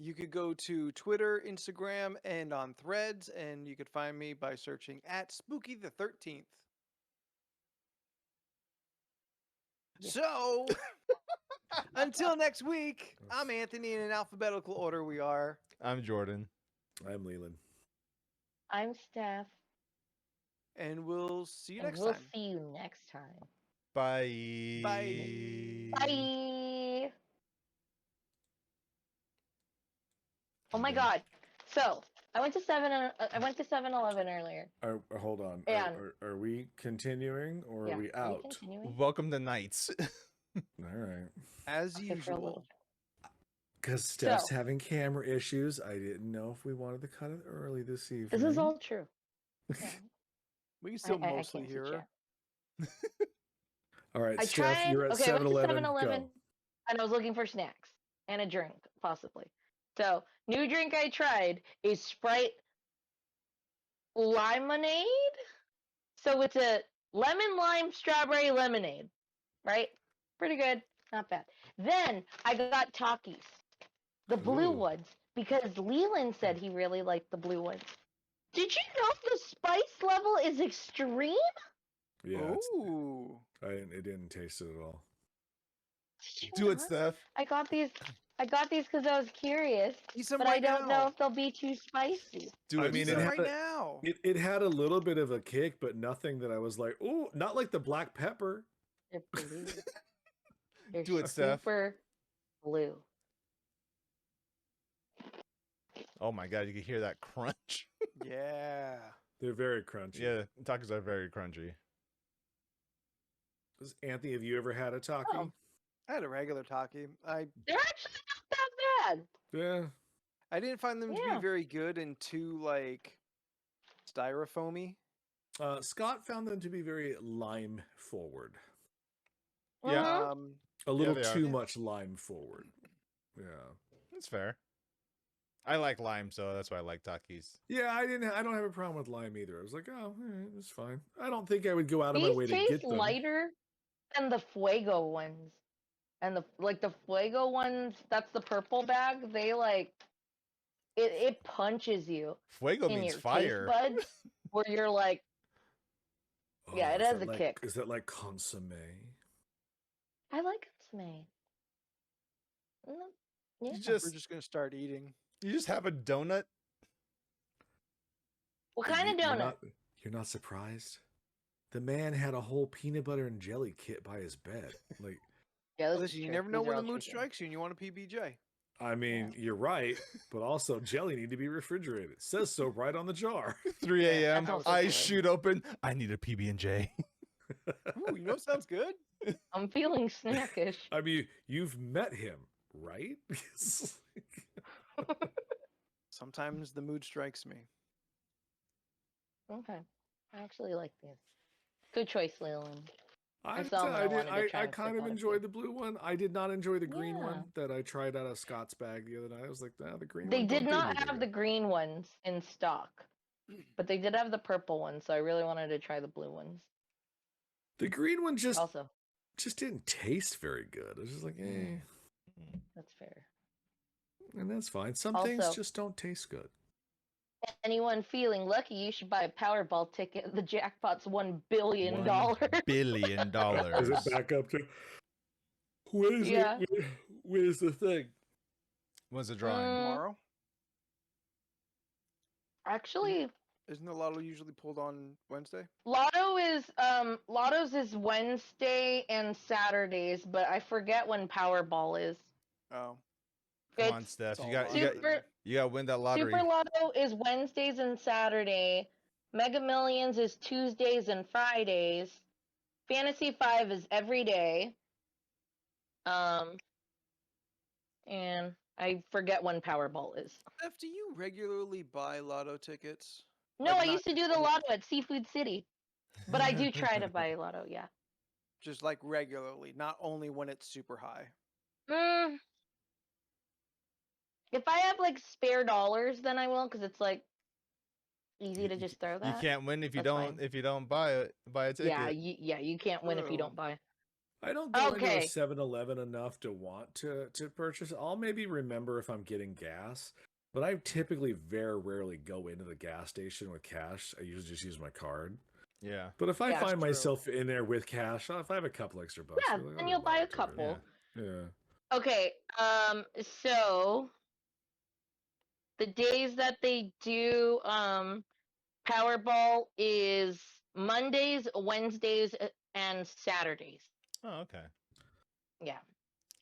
You could go to Twitter, Instagram, and on Threads, and you could find me by searching at Spooky the 13th. Yeah. So, until next week, I'm Anthony. In an alphabetical order, we are. I'm Jordan. I'm Leland. I'm Steph. And we'll see you And next we'll time. see you next time. Bye. Bye. Oh my Yeah. God. So I went to 7-Eleven earlier. Hold on. And- Are we continuing or Yeah. are we Are we out? continuing? Welcome to Nights. All right. As Okay, for a usual. little. Because Steph's So- having camera issues. I didn't know if we wanted to cut it early this evening. This is all true. Yeah. We can still I mostly can't see hear her. chat. All right, I Steph, tried. you're at Okay, I went to 7-Eleven. 7-Eleven, Go. and I was looking for snacks and a drink, possibly. So, new drink I tried is Sprite Lemonade. So it's a lemon lime strawberry lemonade, right? Pretty good, not bad. Then I got Takis, the blue Ooh. ones, because Leland said he really liked the blue ones. Did you know the spice level is extreme? Yeah, Ooh. it didn't taste it at all. Did you Do it, not? Steph. I got these because I was curious, Eat some but right I don't now. know if they'll be too spicy. Do I it, mean, Eat it some Steph. had right a- now. It had a little bit of a kick, but nothing that I was like, ooh, not like the black pepper. They're blue. They're Do it, Steph. super blue. Oh my God, you can hear that crunch. Yeah. They're very crunchy. Yeah, tacos are very crunchy. Anthony, have you ever had a Taki? Oh. I had a regular Taki. They're actually not that bad. Yeah. I didn't find them to Yeah. be very good and too like styrofoamy. Scott found them to be very lime forward. Yeah. Mhm. A little they are. too much lime forward. Yeah. That's fair. I like lime, so that's why I like Takis. Yeah, I don't have a problem with lime either. I was like, oh, all right, it's fine. I don't think I would go out of my These way to taste get them. lighter than the Fuego ones. And the Fuego ones, that's the purple bag, they like it punches you Fuego in means your fire. taste buds where you're like, yeah, it is has that a like- kick. Is that like consomme? I like Smay. Yeah. You We're just just gonna start eating. have a donut. What kind of You're donut? You're not surprised? The man had a whole peanut butter and jelly kit by his bed. Like, Yeah, this is Listen, you true. never know These are when the all mood true things. strikes you and you want a PBJ. I mean, you're right, but also jelly need to be refrigerated. It says so right on the jar. 3 a.m. That's also Eyes good. shoot open. I need a PB&J. Ooh, you know what sounds good? I'm feeling snackish. I mean, you've met him, right? Sometimes the mood strikes me. Okay. I actually like these. Good choice, Leland. I saw 'em and I wanted to try I and kind flip of out a enjoyed few. the blue one. I did not enjoy the green Yeah. one that I tried out of Scott's bag the other night. I was like, nah, the green They one. did don't do not me have very the green ones in stock, but they did have the purple ones, so I really wanted to try the blue ones. The green one just Also, didn't taste very good. I was just like, eh, that's fair. and that's fine. Some things Also- just don't taste good. Anyone feeling lucky, you should buy a Powerball ticket. The jackpot's $1 billion. $1 billion. Is it back up to? What is Yeah. it? Where's the thing? When's the drawing? Tomorrow? Actually, Isn't the lotto usually pulled on Wednesday? Lotto's is Wednesday and Saturdays, but I forget when Powerball is. Oh. Come on, It's Steph. It's You all got Super you got to win that lottery. Super Lotto is Wednesdays and Saturday. Mega Millions is Tuesdays and Fridays. Fantasy 5 is every day. And I forget when Powerball is. Steph, do you regularly buy lotto tickets? No, Like, I not used to do just the when Lotto at Seafood City. But I do try to buy Lotto, yeah. Just like regularly, not only when it's super high. Mm. If I have like spare dollars, then I will, because it's like easy to just throw that. You can't win if you That's don't fine. buy a ticket. Yeah, you can't win if you don't buy. I don't go into a Okay. 7-Eleven enough to want to purchase. I'll maybe remember if I'm getting gas, but I typically very rarely go into the gas station with cash. I usually just use my card. Yeah. But if I Yeah. find True. myself in there with cash, if I have a couple extra bucks, Yeah, I'll then go you'll buy a to it. couple. Yeah. Okay. So the days that they do Powerball is Mondays, Wednesdays, and Saturdays. Oh, okay. Yeah.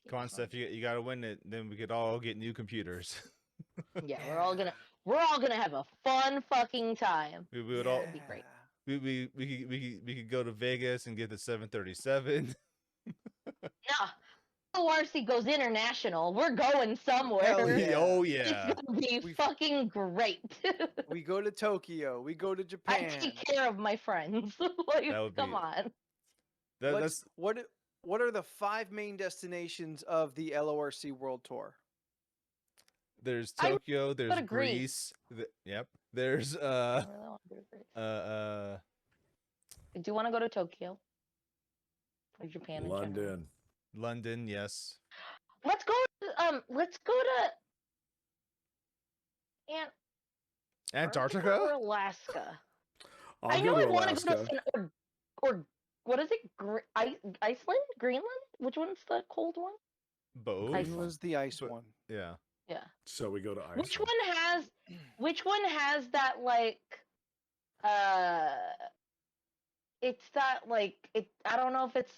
Come on, Steph. You got to win it. Then we could all get new computers. Yeah, we're all gonna have a fun fucking time. we would all. That'd be great. We could go to Vegas and get the 737. Nah, LoRC goes international. We're going somewhere. Hell yeah. Oh It's yeah. gonna be We- fucking great. We go to Tokyo. We go to I Japan. take care of my friends. Like, That would come be- on. That's What are the 5 main destinations of the LORC World Tour? there's I Tokyo. There's to Greece. Yep. There's I really wanna go to Greece. Do you want to go to Tokyo or Japan in general? London. Yes. Let's go. Let's go to Antarctica. or Alaska. I'll I know go I to want to go Alaska. to or what is it? Iceland, Greenland? Which one's the cold one? Both. Greenland's the ice But- one. Yeah. Yeah. So we go to Iceland. Which one has that like it's that like it I don't know if it's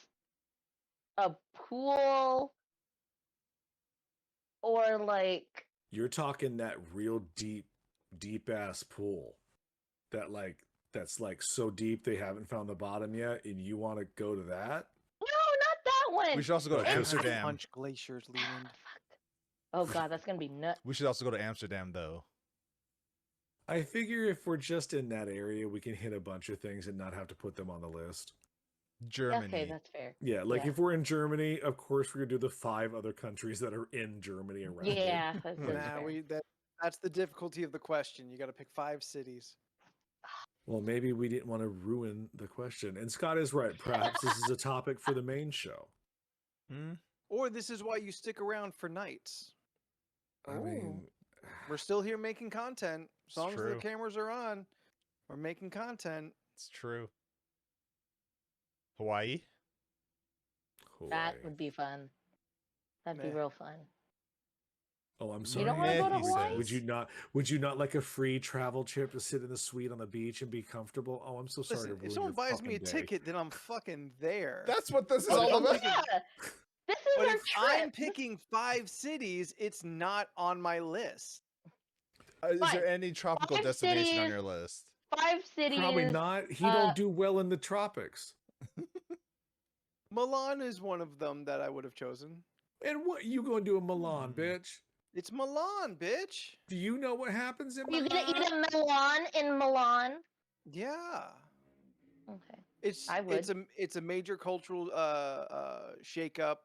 a pool or like You're talking that real deep ass pool that's like so deep they haven't found the bottom yet, and you want to go to that? no, not that one. We should also go to Okay. Amsterdam. Punch glaciers, Ah, Leland. fuck. Oh god, that's gonna be nuts. We should also go to Amsterdam though. I figure if we're just in that area, we can hit a bunch of things and not have to put them on the list. Germany. Okay, that's fair. Yeah, like Yeah. if we're in Germany, of course we're gonna do the 5 other countries that are in Germany around it. Yeah, that's Nah, fair. that's the difficulty of the question. You got to pick 5 cities. Well, maybe we didn't want to ruin the question. And Scott is right. Perhaps this is a topic for the main show. Hmm? Or this is why you stick around for nights. I mean, We're still here making content. As It's long as the true. cameras are on, we're making content. It's true. Hawaii. That Hawaii. would be fun. That'd be Meh. real fun. Oh, I'm You sorry. don't want to Yeah, go to he Hawaii? says. Would you not like a free travel trip to sit in the suite on the beach and be comfortable? Oh, I'm so sorry Listen, to if ruin someone your buys me a fucking day. ticket, then I'm fucking there. That's what this is But all I'm about. thinking- Yeah, this is But our if I'm trip. picking 5 cities, it's not on my list. Is Fine. there any tropical 5 destination on cities. your list? 5 cities. Probably not. He uh, don't do well in the tropics. Milan is one of them that I would have chosen. And what you going to do in Milan, bitch? It's Milan, bitch. Do you know what happens in Are you Milan? gonna eat a Milan in Milan? Yeah. Okay. It's I it's a major cultural shakeup.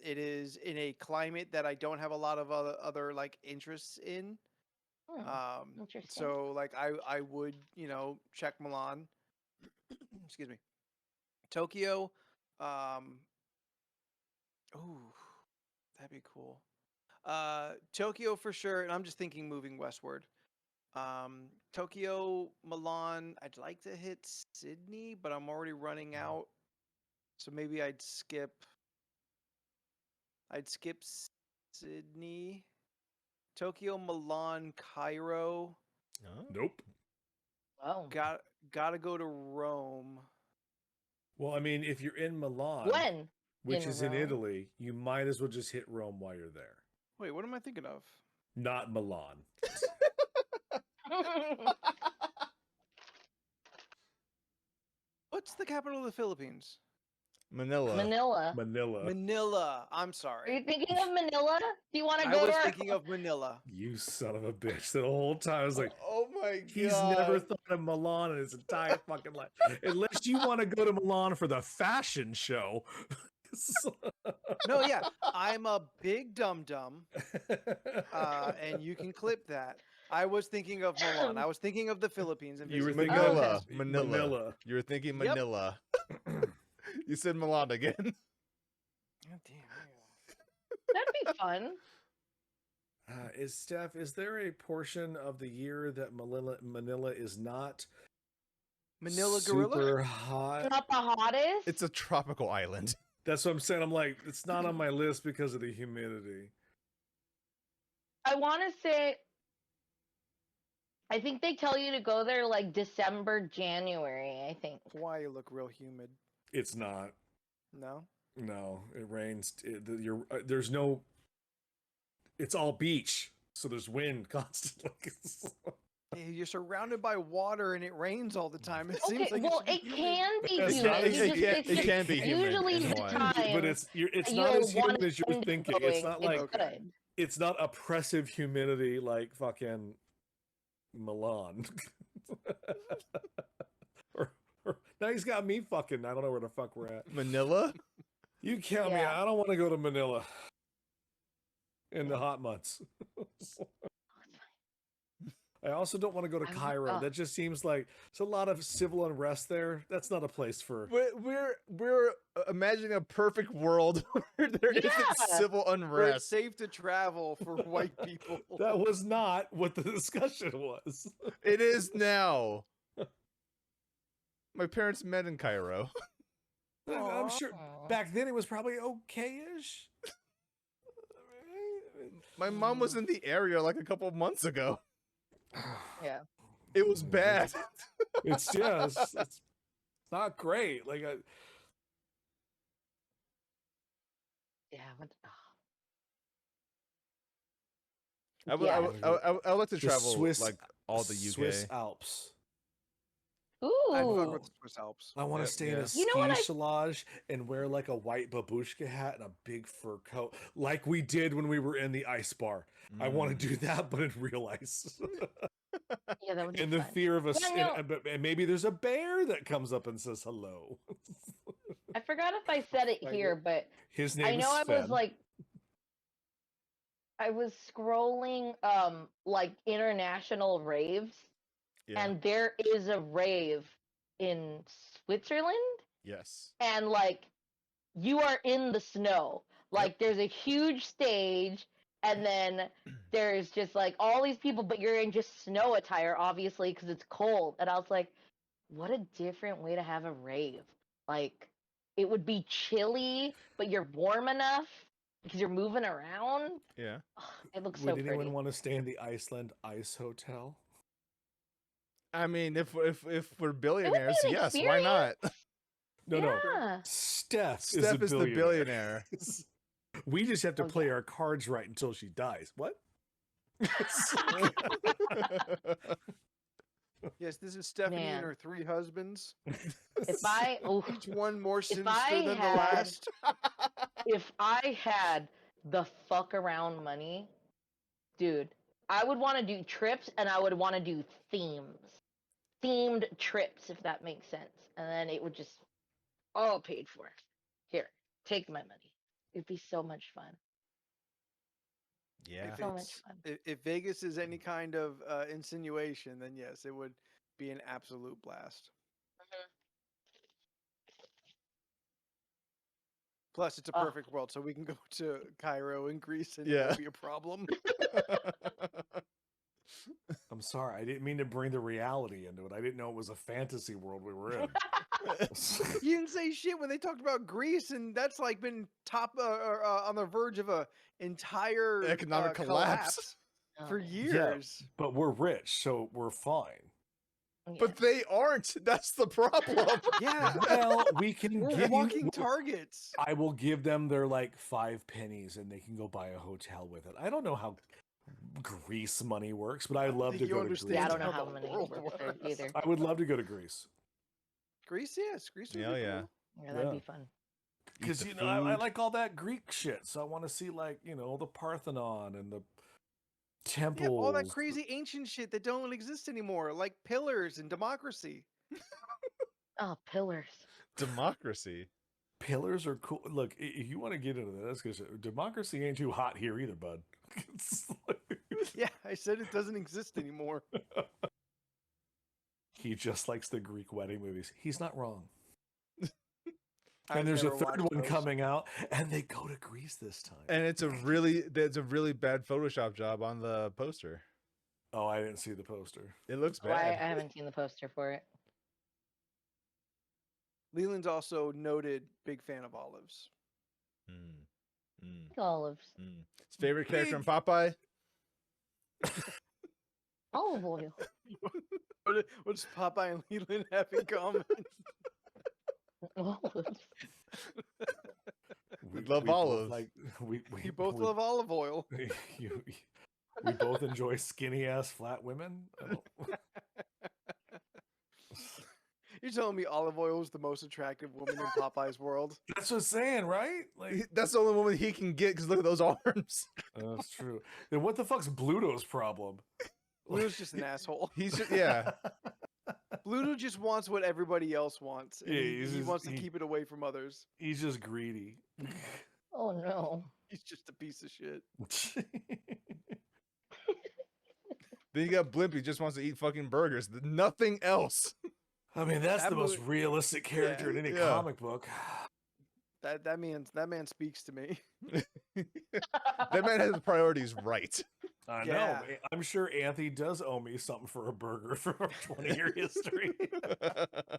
It is in a climate that I don't have a lot of other like interests in. Interesting. So like I would, check Milan. Excuse me. Tokyo. Ooh, that'd be cool. Tokyo for sure, and I'm just thinking moving westward. Tokyo, Milan. I'd like to hit Sydney, but I'm already running out. So maybe I'd skip Sydney. Tokyo, Milan, Cairo. Oh. Nope. Oh. Gotta go to Rome. Well, I mean, if you're in Milan, When? which in is in Rome? Italy, you might as well just hit Rome while you're there. Wait, what am I thinking of? Not Milan. What's the capital of the Philippines? Manila. Manila. Manila. Manila. I'm Are you sorry. thinking of Manila? Do you want to I go was to our... thinking of Manila. You son of a bitch. The whole time I was like, oh my god. he's never thought of Milan in his entire fucking life. Unless you want to go to Milan for the fashion show. No, yeah, I'm a big dum dum, and you can clip that. I was thinking of Milan. I was thinking of the Philippines. And You were visiting thinking the Manila. Philippines. Manila. Manila. You were thinking Yep. Manila. You said Milan again. God damn. That'd be fun. Is there a portion of the year that Manila is not Manila gorilla? super hot? Not the hottest. It's a tropical island. That's what I'm saying. I'm like, it's not on my list because of the humidity. I want to say. I think they tell you to go there like December, January. I think. Hawaii look real humid. It's not. No. No, it rains. There's no. It's all beach, so there's wind constantly. Yeah, you're surrounded by water and it rains all the time. It Okay, seems like well, it it can be It's humid. not- It's it just- can't- it's it just can be humid usually in the Hawaii. time. But it's that not as you'll want humid as you're to thinking. going, It's not like okay. good. it's not oppressive humidity like fucking Milan. Now he's got me fucking. I don't know where the fuck we're at. Manila? You count me Yeah. out. I don't want to go to Manila in the hot months. I also don't want to go to I'm- Cairo. That just seems like it's a lot of civil unrest there. That's not a place for. We're imagining a perfect world where there Yeah. not civil where it's unrest. safe to travel for white people. That was not what the discussion was. It is now. My parents met in Cairo. I'm sure Aw. back then it was probably okay-ish. My mom was in the area like a couple of months ago. Yeah. It was bad. It's it's not great. Like Yeah. I would, Yeah. I would like to The travel Swiss- like all the UK. Swiss Alps. I fuck Ooh. with the Swiss Alps. I want to Yep, stay in yeah. a You know what ski chalage and wear like a white babushka hat and a big fur coat, like we did when we were in the ice bar. I want to do that, but in real ice. Yeah, that would be And the fun. fear of a Yeah, no. and maybe there's a bear that comes up and says hello. I forgot if I said it Like here, it. but His name I is know I Sven. was like, I was scrolling like international raves, Yeah. and there is a rave in Switzerland, Yes. and like you are in the snow. Like there's a huge stage, and then there's just like all these people, but you're in just snow attire, obviously, because it's cold. And I was like, what a different way to have a rave. Like it would be chilly, but you're warm enough because you're moving around. Yeah. Ugh, it looks Would so anyone pretty. want to stay in the Iceland Ice Hotel? I mean, if we're billionaires, an yes, why not? No, no. Yeah. Steph Steph is the billionaire. We just have to Oh, play yeah. our cards right until she dies. What? Yes, this is Stephanie Man. and her 3 husbands. If I Each one more sinister I than the had- last. if I had the fuck around money, dude, I would want to do trips and I would want to do themed trips, if that makes sense. And then it would just all paid for. Here, take my money. It'd be so much fun. Yeah. If So much it's- fun. If Vegas is any kind of insinuation, then yes, it would be an absolute blast. Plus, it's a Ugh. perfect world, so we can go to Cairo and Greece, and it Yeah. won't be a problem. I'm sorry, I didn't mean to bring the reality into it. I didn't know it was a fantasy world we were in. You didn't say shit when they talked about Greece, and that's like been top on the verge of a entire Economic collapse. for Oh, years. But we're rich, so we're fine. yeah. But they aren't. That's the problem. Yeah, Well, we can we're give walking you. targets. I will give them their like 5 pennies, and they can go buy a hotel with it. I don't know how Greece money works, but I'd love to think you go to understand Greece. Yeah, I don't know how how the money world works there works. either. I would love to go to Greece Greece, yes, Greece. Would Hell be yeah. cool. Yeah, that'd Yeah. be fun. because the you know I food. like all that Greek shit. So I want to see like the Parthenon and the temples. Yeah, all that crazy ancient shit that don't exist anymore, like pillars and democracy. Oh, pillars. Democracy. Pillars are cool. Look, if you want to get into this, because democracy ain't too hot here either, bud. It's like- Yeah, I said it doesn't exist anymore. he just likes the Greek wedding movies. He's not wrong. And there's a third one coming out, and they go to Greece this time. And it's a really bad Photoshop job on the poster. Oh, I didn't see the poster. It looks Oh, I bad. haven't seen the poster for it. Leland's also noted big fan of olives. Olives. His favorite character in Popeye? Olive oil. What does Popeye and Leland have in common? Olives. We love olives. You both love olive oil. We both enjoy skinny ass flat women. You're telling me olive oil is the most attractive woman in Popeye's world? That's what I'm saying, right? Like, that's the only woman he can get because look at those arms. That's true. Then what the fuck's Bluto's problem? Bluto's just an asshole. He's just, yeah. Bluto just wants what everybody else wants. And Yeah, he wants to keep it away from others. He's just greedy. Oh no. He's just a piece of shit. Then you got Blimp, he just wants to eat fucking burgers. Nothing else. I mean, that's the most realistic character in any comic book. That man speaks to me. That man has priorities right. I know. I'm sure Anthony does owe me something for a burger from our 20-year history.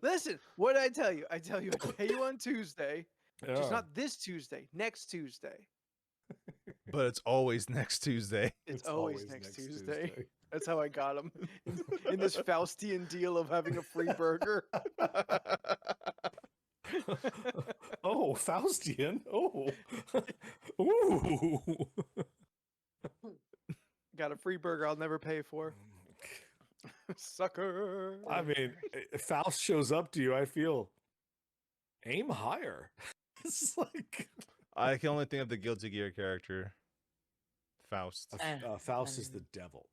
Listen, what did I tell you? I tell you, I pay you on Tuesday. Just not this Tuesday, next Tuesday. But it's always next Tuesday. It's always next Tuesday. That's how I got him in this Faustian deal of having a free burger. Oh, Faustian. Oh. Ooh. Got a free burger I'll never pay for. Sucker. I mean, if Faust shows up to you, I feel aim higher. It's like I can only think of the Guilty Gear character. Faust. Faust is the devil.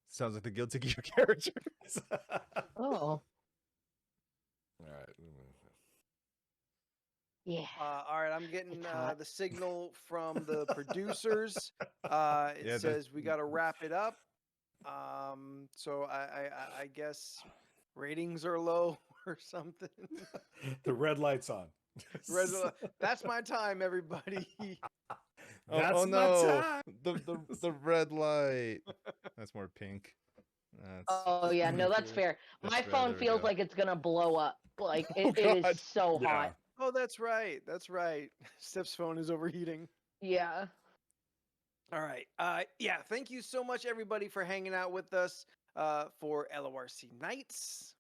Sounds like the Guilty Gear character. Oh. All right. Yeah. All right, I'm getting the signal from the producers. It says we got to wrap it up. So I guess ratings are low or something. The red light's on. That's my time, everybody. Oh no, the red light. That's more pink. Oh yeah, no, that's fair. My phone feels like it's gonna blow up. Like it is so hot. Oh, that's right. That's right. Steph's phone is overheating. Yeah. All right. Yeah. Thank you so much, everybody, for hanging out with us for LoRC Nights.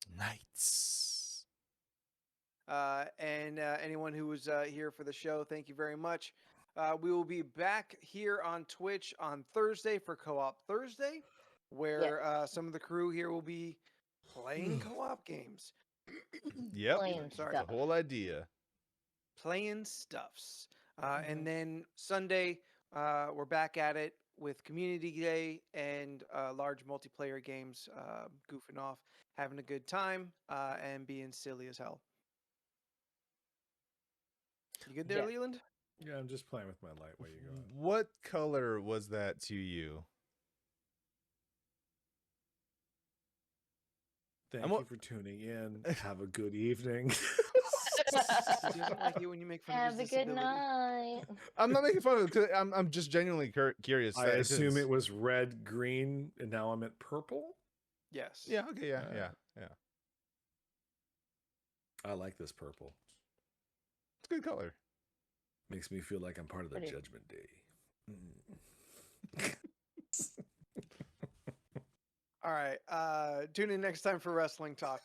And anyone who was here for the show, thank you very much. We will be back here on Twitch on Thursday for Co-op Thursday, where some of the crew here will be playing co-op games. Yep. Sorry. The whole idea. Playing stuffs. And then Sunday, we're back at it with Community Day and large multiplayer games, goofing off, having a good time, and being silly as hell. You good there, Leland? Yeah, I'm just playing with my light while you go. What color was that to you? Thank you for tuning in. Have a good evening. He doesn't like it when you make fun of Have his a good disability. night. I'm not making fun of it. 'Cause I'm just genuinely curious. I assume it was red, green, and now I'm at purple. Yes. Yeah. Okay. Yeah. I like this purple. It's a good color. Makes me feel like I'm part of the Judgment Day. All right. Tune in next time for Wrestling Talk.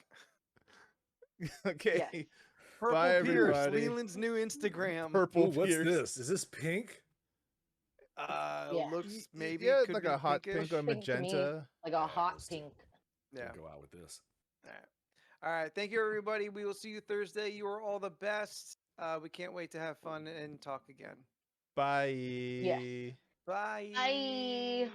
Okay. Yes. Purple Bye, Pierce, everybody. Leland's new Instagram. Purple. What's Pierce. this? Is this pink? Looks maybe. Yeah, could like be a hot pinkish. pink or Pink to me. magenta. Like a hot pink. Yeah. Go out with this. All right. Thank you, everybody. We will see you Thursday. You are all the best. We can't wait to have fun and talk again. Bye. Yes. Bye. Bye.